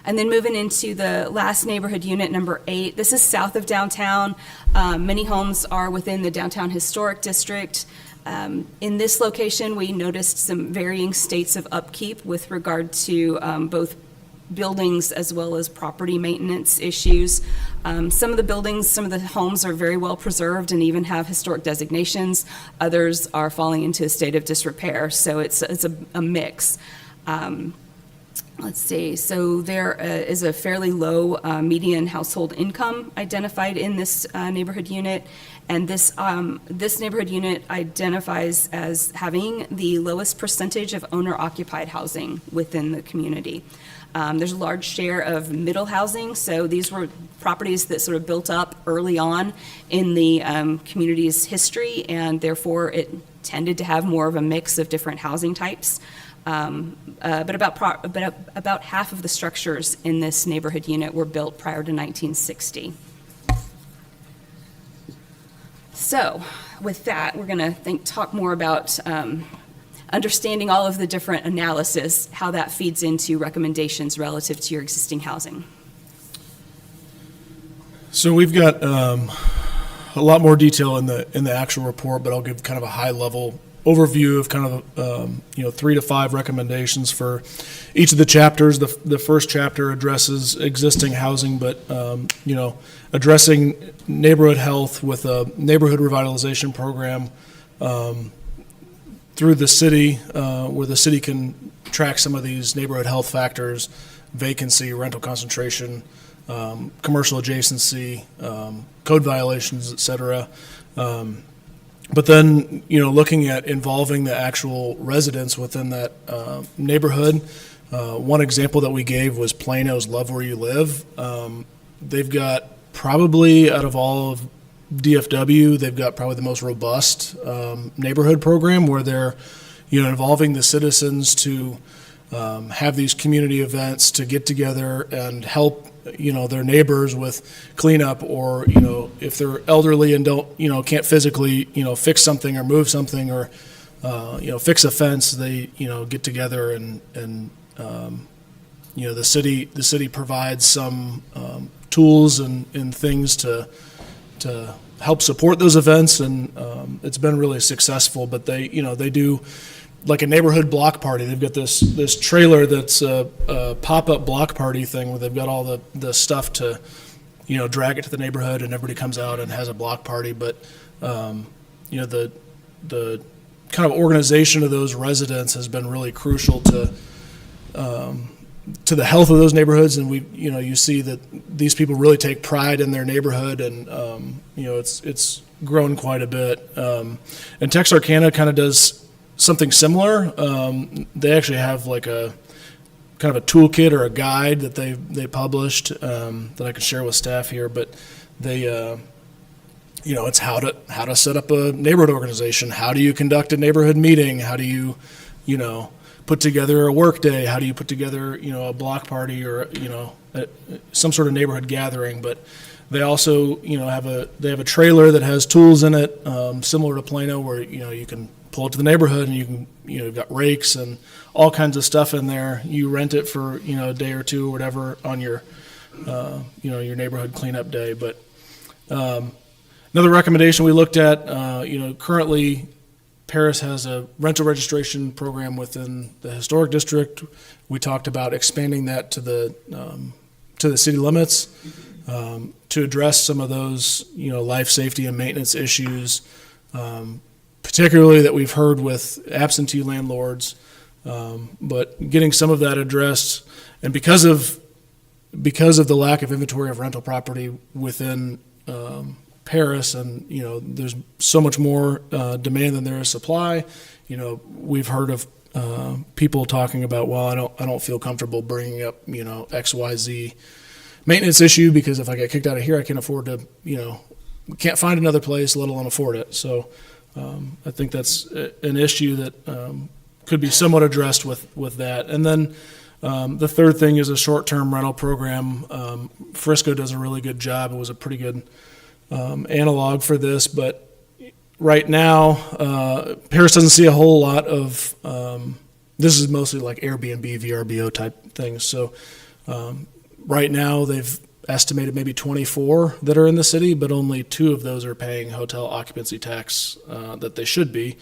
[SPEAKER 10] And then moving into the last neighborhood unit, number 8. This is south of downtown. Many homes are within the downtown historic district. In this location, we noticed some varying states of upkeep with regard to both buildings as well as property maintenance issues. Some of the buildings, some of the homes are very well preserved and even have historic designations. Others are falling into a state of disrepair, so it's a mix. Let's see, so there is a fairly low median household income identified in this neighborhood unit, and this neighborhood unit identifies as having the lowest percentage of owner-occupied housing within the community. There's a large share of middle housing, so these were properties that sort of built up early on in the community's history, and therefore it tended to have more of a mix of different housing types. But about half of the structures in this neighborhood unit were built prior to 1960. So with that, we're going to talk more about understanding all of the different analysis, how that feeds into recommendations relative to your existing housing.
[SPEAKER 9] So we've got a lot more detail in the actual report, but I'll give kind of a high level overview of kind of 3 to 5 recommendations for each of the chapters. The first chapter addresses existing housing, but addressing neighborhood health with a neighborhood revitalization program through the city, where the city can track some of these neighborhood health factors: vacancy, rental concentration, commercial adjacency, code violations, et cetera. But then, looking at involving the actual residents within that neighborhood. One example that we gave was Plano's Love Where You Live. They've got probably, out of all of DFW, they've got probably the most robust neighborhood program where they're, involving the citizens to have these community events to get together and help their neighbors with cleanup, or if they're elderly and don't can't physically fix something or move something, or fix a fence, they get together and the city provides some tools and things to help support those events, and it's been really successful. But they do like a neighborhood block party. They've got this trailer that's a pop-up block party thing where they've got all the stuff to, drag it to the neighborhood, and everybody comes out and has a block party. But, the kind of organization of those residents has been really crucial to the health of those neighborhoods. And you see that these people really take pride in their neighborhood, and, it's grown quite a bit. And Texarkana kind of does something similar. They actually have like a kind of a toolkit or a guide that they published that I could share with staff here. But they, it's how to set up a neighborhood organization. How do you conduct a neighborhood meeting? How do you, put together a work day? How do you put together, a block party, or some sort of neighborhood gathering? But they also, have a trailer that has tools in it, similar to Plano, where you can pull it to the neighborhood, and you can, you've got rakes and all kinds of stuff in there. You rent it for, a day or two or whatever on your, your neighborhood cleanup day. But another recommendation we looked at, currently Paris has a rental registration program within the historic district. We talked about expanding that to the city limits to address some of those, life safety and maintenance issues, particularly that we've heard with absentee landlords, but getting some of that addressed. And because of the lack of inventory of rental property within Paris, and there's so much more demand than there is supply, we've heard of people talking about, well, I don't feel comfortable bringing up XYZ maintenance issue, because if I get kicked out of here, I can't afford to can't find another place, let alone afford it. So I think that's an issue that could be somewhat addressed with that. And then the third thing is a short-term rental program. Frisco does a really good job. It was a pretty good analog for this, but right now, Paris doesn't see a whole lot of, this is mostly like Airbnb, VRBO type things. So right now, they've estimated maybe 24 that are in the city, but only 2 of those are paying hotel occupancy tax that they should be.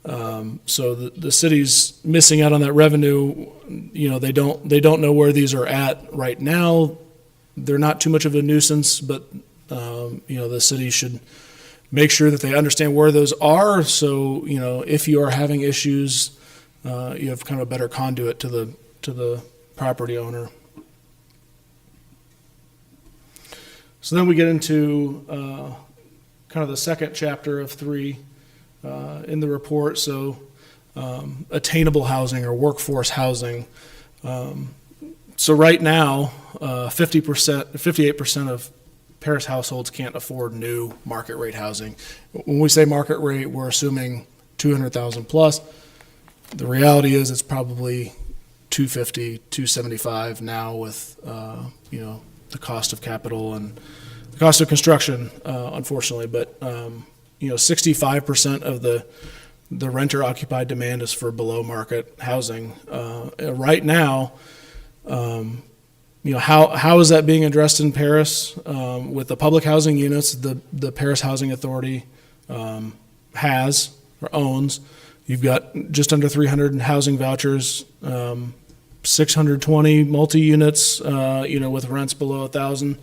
[SPEAKER 9] So the city's missing out on that revenue. You know, they don't know where these are at right now. They're not too much of a nuisance, but you know, the city should make sure that they understand where those are. So, you know, if you are having issues, you have kind of a better conduit to the property owner. So then we get into kind of the second chapter of 3 in the report. So attainable housing or workforce housing. So right now, 58% of Paris households can't afford new market rate housing. When we say market rate, we're assuming 200,000 plus. The reality is it's probably 250, 275 now with you know, the cost of capital and the cost of construction, unfortunately. But you know, 65% of the renter occupied demand is for below market housing. Right now, you know, how is that being addressed in Paris? With the public housing units, the Paris Housing Authority has or owns. You've got just under 300 housing vouchers, 620 multi-units, you know, with rents below 1,000,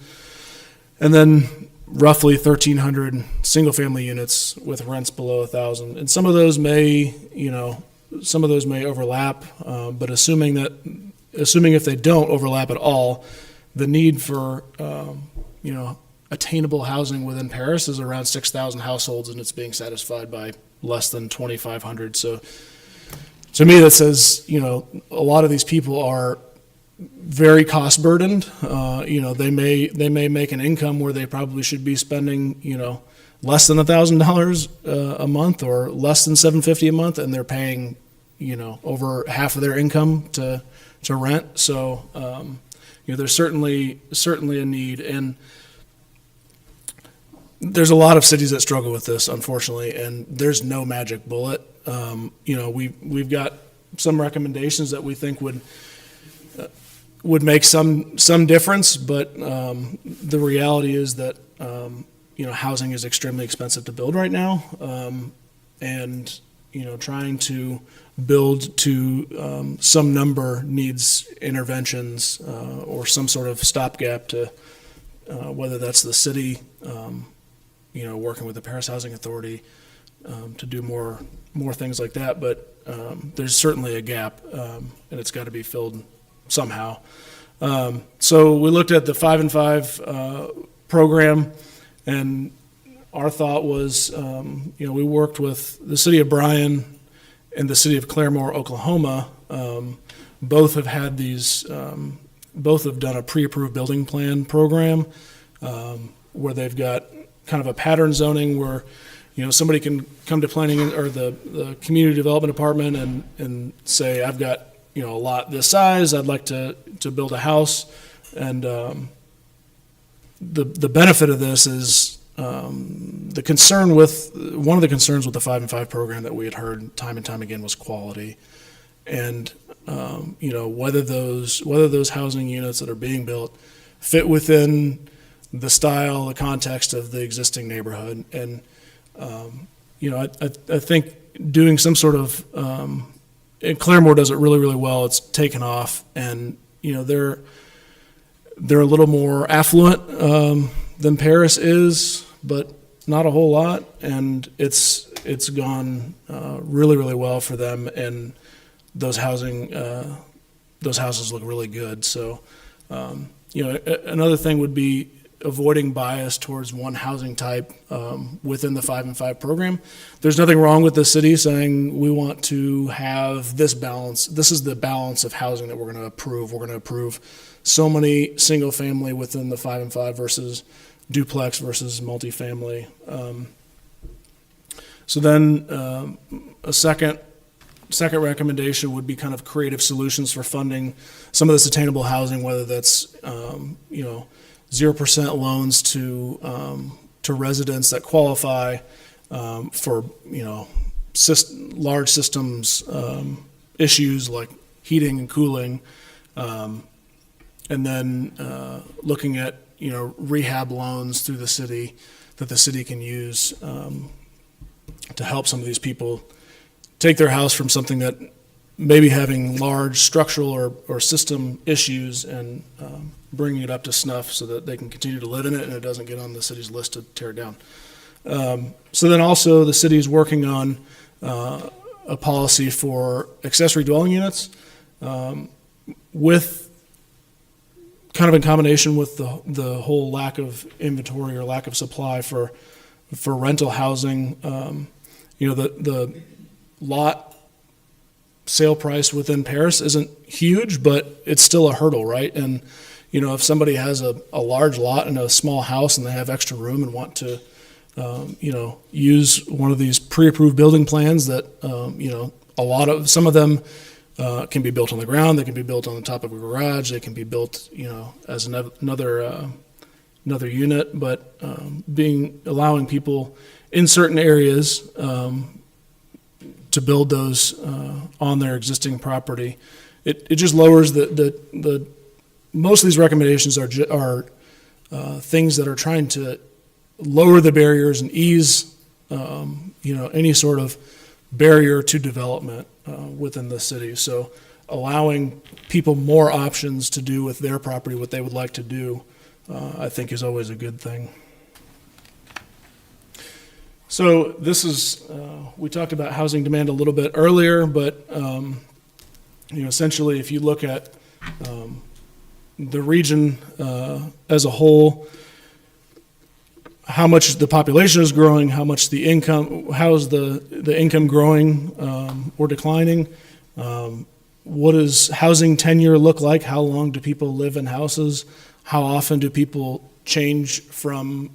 [SPEAKER 9] and then roughly 1,300 single-family units with rents below 1,000. And some of those may, you know, overlap, but assuming if they don't overlap at all, the need for, you know, attainable housing within Paris is around 6,000 households, and it's being satisfied by less than 2,500. So to me, that says, you know, a lot of these people are very cost burdened. You know, they may make an income where they probably should be spending, you know, less than $1,000 a month or less than $750 a month, and they're paying, you know, over half of their income to rent. So, you know, there's certainly a need, and there's a lot of cities that struggle with this, unfortunately, and there's no magic bullet. You know, we've got some recommendations that we think would make some difference, but the reality is that you know, housing is extremely expensive to build right now, and you know, trying to build to some number needs interventions or some sort of stopgap to whether that's the city, you know, working with the Paris Housing Authority to do more things like that. But there's certainly a gap, and it's got to be filled somehow. So we looked at the 5 and 5 program, and our thought was, you know, we worked with the city of Bryan and the city of Claremore, Oklahoma. Both have had these, both have done a pre-approved building plan program where they've got kind of a pattern zoning where, you know, somebody can come to planning or the community development department and say, I've got, you know, a lot this size, I'd like to build a house. And the benefit of this is one of the concerns with the 5 and 5 program that we had heard time and time again was quality. And you know, whether those housing units that are being built fit within the style, the context of the existing neighborhood. And you know, I think doing some sort of and Claremore does it really, really well. It's taken off, and you know, they're a little more affluent than Paris is, but not a whole lot, and it's gone really, really well for them, and those houses look really good. So you know, another thing would be avoiding bias towards one housing type within the 5 and 5 program. There's nothing wrong with the city saying we want to have this balance. This is the balance of housing that we're going to approve. We're going to approve so many single family within the 5 and 5 versus duplex versus multifamily. So then a second recommendation would be kind of creative solutions for funding some of this attainable housing, whether that's 0% loans to residents that qualify for large systems issues like heating and cooling, and then looking at rehab loans through the city that the city can use to help some of these people take their house from something that maybe having large structural or system issues and bringing it up to snuff so that they can continue to live in it and it doesn't get on the city's list to tear down. So then also the city is working on a policy for accessory dwelling units with kind of in combination with the whole lack of inventory or lack of supply for rental housing. The lot sale price within Paris isn't huge, but it's still a hurdle, right? And, if somebody has a large lot and a small house and they have extra room and want to, use one of these pre-approved building plans that, some of them can be built on the ground, they can be built on the top of a garage, they can be built, as another unit, but allowing people in certain areas to build those on their existing property. It just lowers the most of these recommendations are things that are trying to lower the barriers and ease any sort of barrier to development within the city. So allowing people more options to do with their property what they would like to do, I think is always a good thing. So this is, we talked about housing demand a little bit earlier, but essentially if you look at the region as a whole, how much the population is growing, how much the income, how is the income growing or declining, what does housing tenure look like, how long do people live in houses, how often do people change from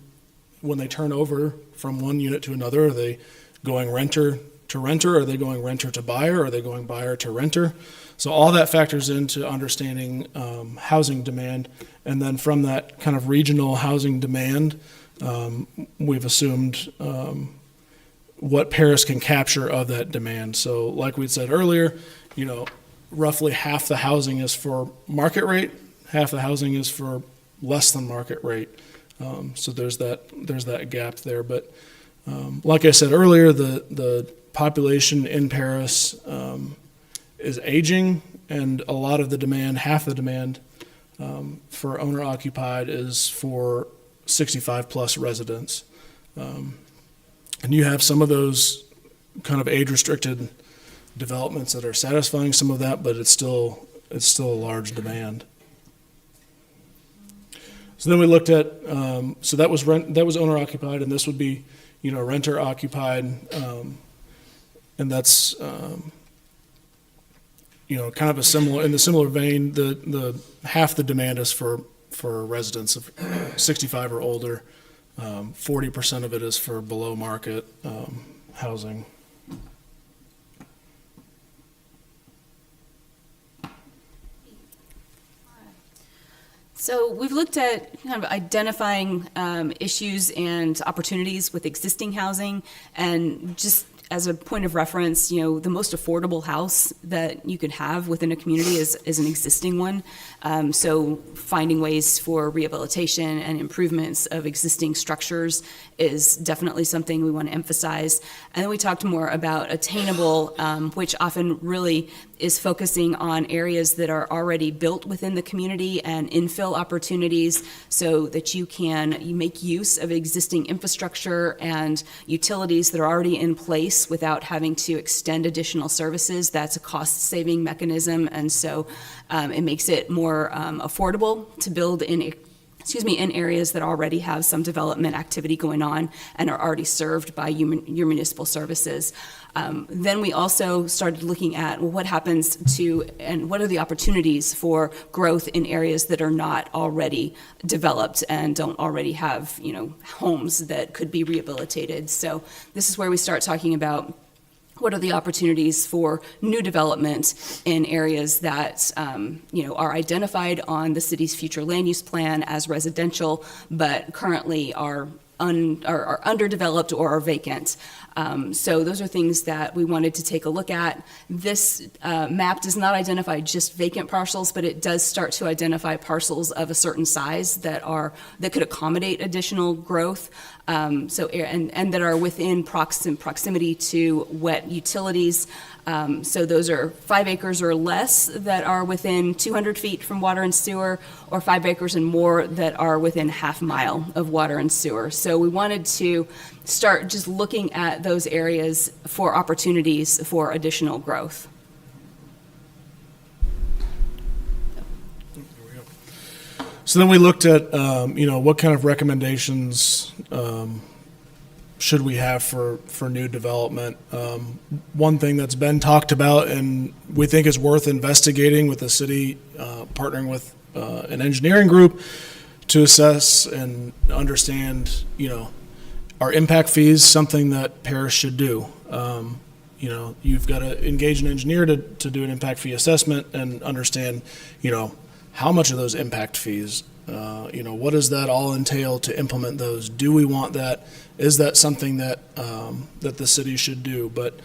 [SPEAKER 9] when they turn over from one unit to another? Are they going renter to renter? Are they going renter to buyer? Are they going buyer to renter? So all that factors into understanding housing demand. And then from that kind of regional housing demand, we've assumed what Paris can capture of that demand. So like we said earlier, roughly half the housing is for market rate, half the housing is for less than market rate. So there's that gap there. But like I said earlier, the population in Paris is aging, and a lot of the demand, half the demand for owner-occupied is for 65-plus residents. And you have some of those kind of age-restricted developments that are satisfying some of that, but it's still a large demand. So then we looked at, so that was owner-occupied, and this would be, renter-occupied, and that's, kind of in the similar vein. The half the demand is for residents of 65 or older. 40% of it is for below-market housing.
[SPEAKER 10] So we've looked at kind of identifying issues and opportunities with existing housing, and just as a point of reference, the most affordable house that you could have within a community is an existing one. So finding ways for rehabilitation and improvements of existing structures is definitely something we want to emphasize. And then we talked more about attainable, which often really is focusing on areas that are already built within the community and infill opportunities so that you make use of existing infrastructure and utilities that are already in place without having to extend additional services. That's a cost-saving mechanism, and so it makes it more affordable to build in in areas that already have some development activity going on and are already served by your municipal services. Then we also started looking at what happens to and what are the opportunities for growth in areas that are not already developed and don't already have, homes that could be rehabilitated. So this is where we start talking about what are the opportunities for new development in areas that, are identified on the city's future land use plan as residential, but currently are underdeveloped or are vacant. So those are things that we wanted to take a look at. This map does not identify just vacant parcels, but it does start to identify parcels of a certain size that could accommodate additional growth. And that are within proximity to wet utilities. So those are 5 acres or less that are within 200 feet from water and sewer, or 5 acres and more that are within half mile of water and sewer. So we wanted to start just looking at those areas for opportunities for additional growth.
[SPEAKER 9] So then we looked at, what kind of recommendations should we have for new development. One thing that's been talked about and we think is worth investigating with the city, partnering with an engineering group to assess and understand, are impact fees something that Paris should do? You've got to engage an engineer to do an impact fee assessment and understand, how much of those impact fees, what does that all entail to implement those? Do we want that? Is that something that that the city should do? But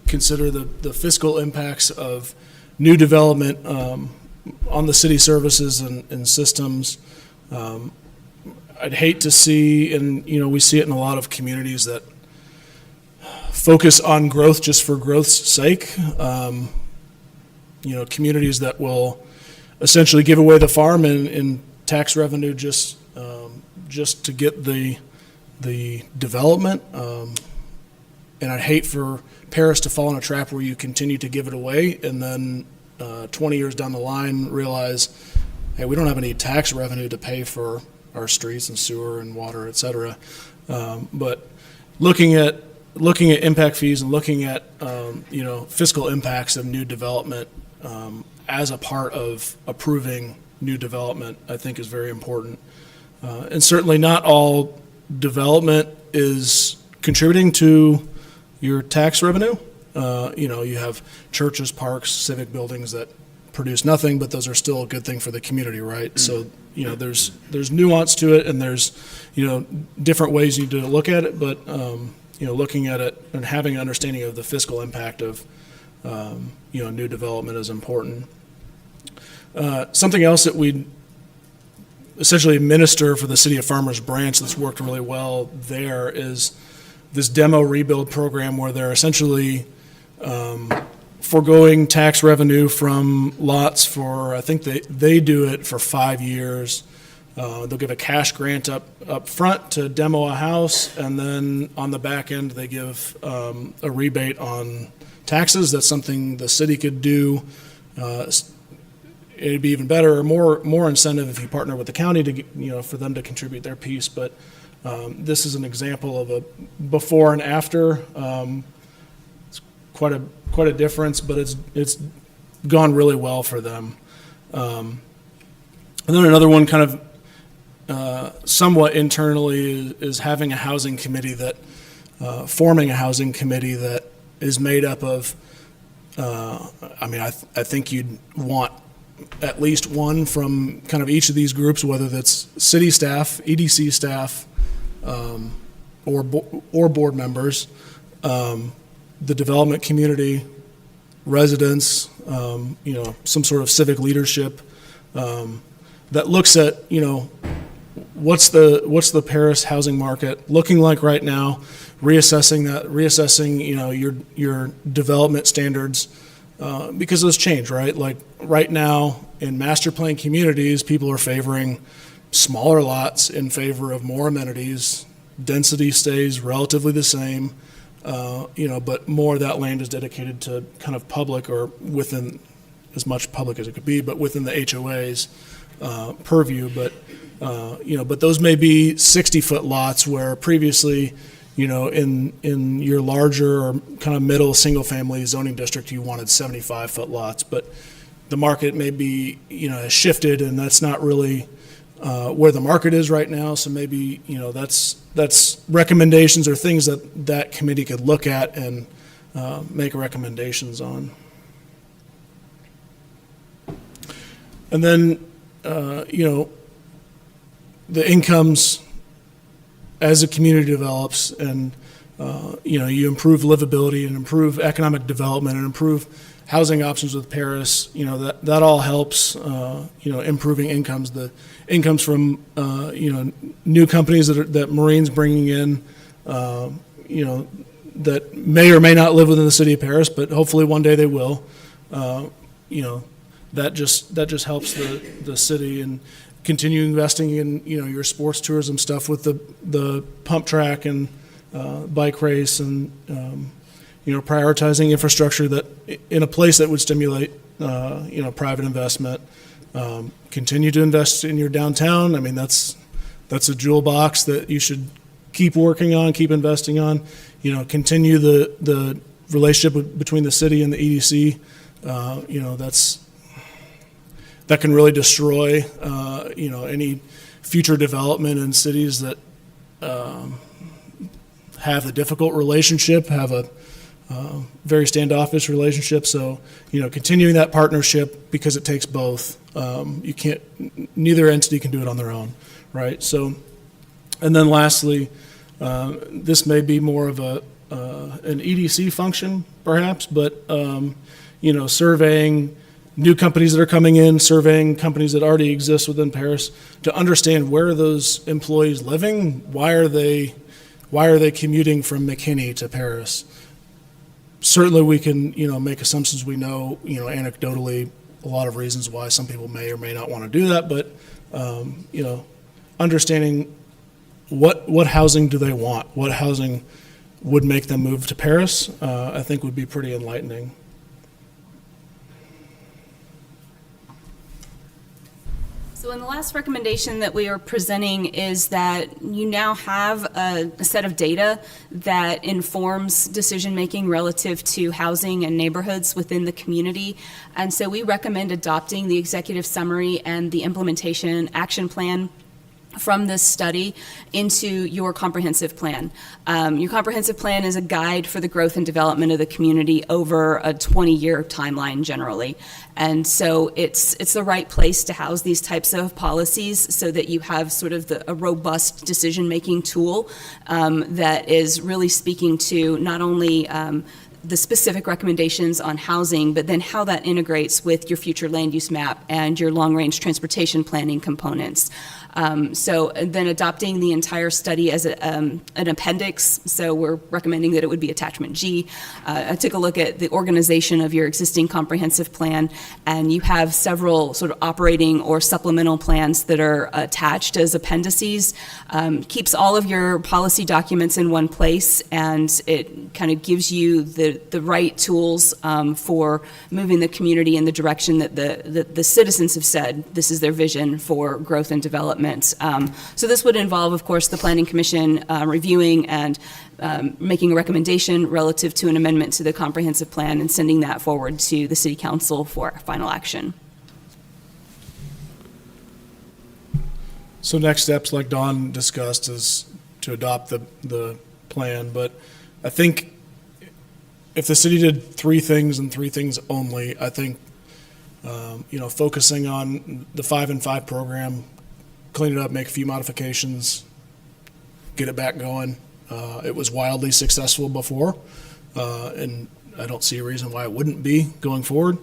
[SPEAKER 9] consider the fiscal impacts of new development on the city services and systems. I'd hate to see, and we see it in a lot of communities that focus on growth just for growth's sake. Communities that will essentially give away the farm in tax revenue just to get the development. And I'd hate for Paris to fall in a trap where you continue to give it away and then 20 years down the line realize, hey, we don't have any tax revenue to pay for our streets and sewer and water, et cetera. But looking at impact fees and looking at fiscal impacts of new development as a part of approving new development, I think is very important. And certainly not all development is contributing to your tax revenue. You have churches, parks, civic buildings that produce nothing, but those are still a good thing for the community, right? So, there's nuance to it, and there's, different ways you need to look at it, but, looking at it and having an understanding of the fiscal impact of, new development is important. Something else that we essentially administer for the City of Farmers Branch that's worked really well there is this demo rebuild program where they're essentially foregoing tax revenue from lots for, I think they do it for 5 years. They'll give a cash grant up front to demo a house, and then on the back end they give a rebate on taxes. That's something the city could do. It'd be even better or more incentive if you partner with the county to for them to contribute their piece. But this is an example of a before and after. It's quite a difference, but it's gone really well for them. And then another one kind of somewhat internally is having a housing committee forming a housing committee that is made up of, I think you'd want at least one from kind of each of these groups, whether that's city staff, EDC staff, or board members, the development community, residents, some sort of civic leadership that looks at, what's the Paris housing market looking like right now, reassessing your development standards, because those change, right? Like right now in master plan communities, people are favoring smaller lots in favor of more amenities. Density stays relatively the same, but more of that land is dedicated to kind of public or within as much public as it could be, but within the HOAs. purview, but, but those may be 60-foot lots where previously, in your larger or kind of middle single-family zoning district, you wanted 75-foot lots, but the market may be, has shifted, and that's not really where the market is right now. So maybe, that's recommendations or things that committee could look at and make recommendations on. And then, the incomes as a community develops and, you improve livability and improve economic development and improve housing options with Paris, that all helps, improving incomes. The incomes from, new companies that Marine's bringing in, that may or may not live within the city of Paris, but hopefully one day they will. That just helps the city and continue investing in, your sports tourism stuff with the pump track and bike race and, prioritizing infrastructure that in a place that would stimulate, private investment. Continue to invest in your downtown. I mean, that's a jewel box that you should keep working on, keep investing on. Continue the relationship between the city and the EDC. That can really destroy, any future development in cities that have a difficult relationship, have a very standoffish relationship. So, continuing that partnership because it takes both. Neither entity can do it on their own, right? So, and then lastly, this may be more of an EDC function, perhaps, but, surveying new companies that are coming in, surveying companies that already exist within Paris to understand where are those employees living, why are they commuting from McKinney to Paris. Certainly we can, make assumptions. We know, anecdotally a lot of reasons why some people may or may not want to do that, but, understanding what housing do they want, what housing would make them move to Paris, I think would be pretty enlightening.
[SPEAKER 10] So in the last recommendation that we are presenting is that you now have a set of data that informs decision-making relative to housing and neighborhoods within the community. And so we recommend adopting the executive summary and the implementation action plan from this study into your comprehensive plan. Your comprehensive plan is a guide for the growth and development of the community over a 20-year timeline generally. And so it's the right place to house these types of policies so that you have sort of a robust decision-making tool that is really speaking to not only the specific recommendations on housing, but then how that integrates with your future land use map and your long-range transportation planning components. So then adopting the entire study as an appendix, so we're recommending that it would be attachment G. I took a look at the organization of your existing comprehensive plan, and you have several sort of operating or supplemental plans that are attached as appendices. Keeps all of your policy documents in one place, and it kind of gives you the right tools for moving the community in the direction that the citizens have said this is their vision for growth and development. So this would involve, of course, the Planning Commission reviewing and making a recommendation relative to an amendment to the comprehensive plan and sending that forward to the City Council for final action.
[SPEAKER 9] So next steps, like Dawn discussed, is to adopt the plan. But I think if the city did three things and three things only, I think, focusing on the 5 and 5 program, clean it up, make a few modifications, get it back going. It was wildly successful before, and I don't see a reason why it wouldn't be going forward.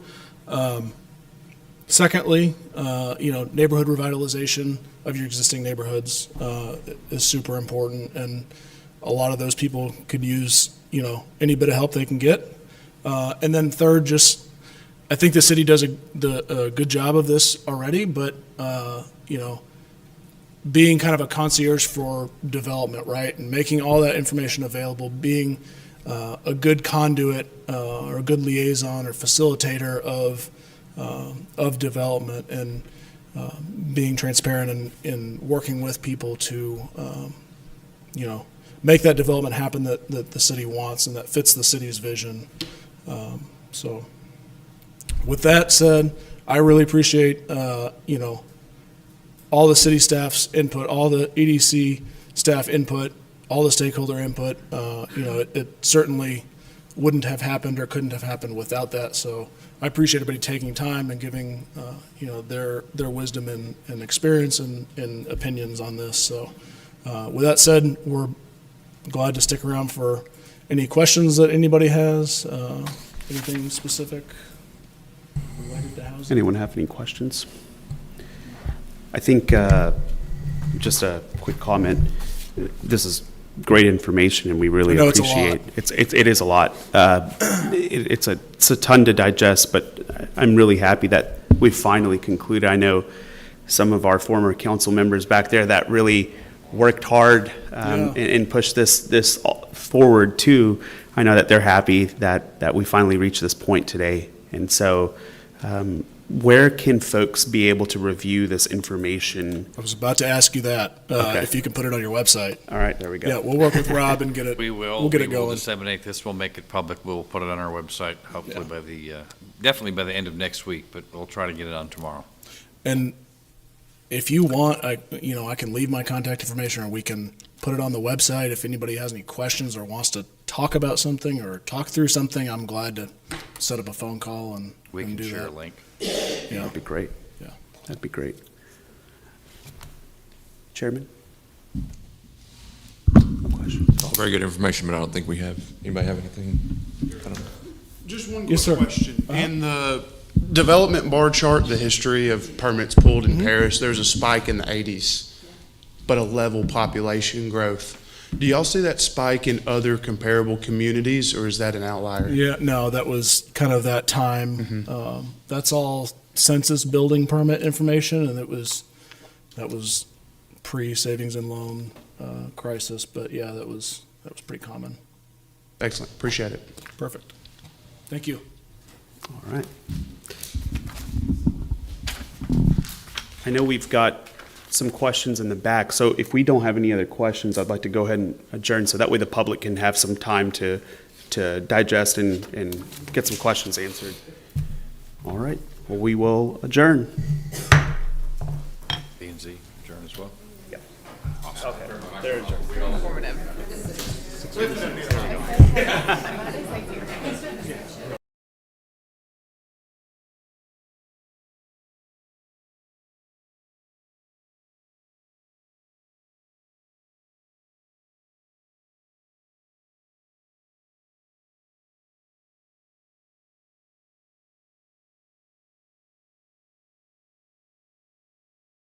[SPEAKER 9] Secondly, neighborhood revitalization of your existing neighborhoods is super important, and a lot of those people could use, any bit of help they can get. And then third, I think the city does a good job of this already, but, being kind of a concierge for development, right? And making all that information available, being a good conduit or a good liaison or facilitator of development. And, being transparent and working with people to, make that development happen that the city wants and that fits the city's vision. So with that said, I really appreciate, all the city staff's input, all the EDC staff input, all the stakeholder input. It certainly wouldn't have happened or couldn't have happened without that. So I appreciate everybody taking time and giving, their wisdom and experience and opinions on this. So with that said, we're glad to stick around for any questions that anybody has. Anything specific related to housing?
[SPEAKER 1] Anyone have any questions? I think just a quick comment. This is great information, and we really
[SPEAKER 9] I know it's a
[SPEAKER 1] appreciate
[SPEAKER 9] lot.
[SPEAKER 1] it is a lot. It's a ton to digest, but I'm really happy that we finally concluded. I know some of our former council members back there that really worked hard and pushed this forward too. I know that they're happy that we finally reached this point today, and so. Where can folks be able to review this information?
[SPEAKER 9] I was about to ask you that,
[SPEAKER 1] Okay.
[SPEAKER 9] if you can put it on your website.
[SPEAKER 1] All right, there we go.
[SPEAKER 9] Yeah, we'll work with Rob and get it.
[SPEAKER 5] We will.
[SPEAKER 9] We'll get it
[SPEAKER 5] We will
[SPEAKER 9] going.
[SPEAKER 5] disseminate this. We'll make it public. We'll put it on our website, hopefully by definitely by the end of next week, but we'll try to get it on tomorrow.
[SPEAKER 9] And if you want, I can leave my contact information, or we can put it on the website. If anybody has any questions or wants to talk about something or talk through something, I'm glad to set up a phone call and
[SPEAKER 5] We can
[SPEAKER 9] do
[SPEAKER 5] share a
[SPEAKER 9] that.
[SPEAKER 5] link.
[SPEAKER 9] Yeah.
[SPEAKER 1] That'd be great.
[SPEAKER 9] Yeah.
[SPEAKER 1] That'd be great. Chairman? No questions.
[SPEAKER 2] All very good information, but I don't think anybody have anything? I don't know.
[SPEAKER 11] Just one
[SPEAKER 9] Yes, sir.
[SPEAKER 11] quick question. In the development bar chart, the history of permits pulled in Paris, there's a spike in the 80s, but a level population growth. Do y'all see that spike in other comparable communities, or is that an outlier?
[SPEAKER 9] Yeah, no, that was kind of that time. That's all census building permit information, and that was pre-savings and loan crisis. But yeah, that was pretty common.
[SPEAKER 11] Excellent. Appreciate it.
[SPEAKER 9] Perfect. Thank you.
[SPEAKER 1] All right. I know we've got some questions in the back, so if we don't have any other questions, I'd like to go ahead and adjourn, so that way the public can have some time to digest and get some questions answered. All right, well, we will adjourn.
[SPEAKER 5] B&Z adjourn as well.
[SPEAKER 1] Okay, they're adjourned.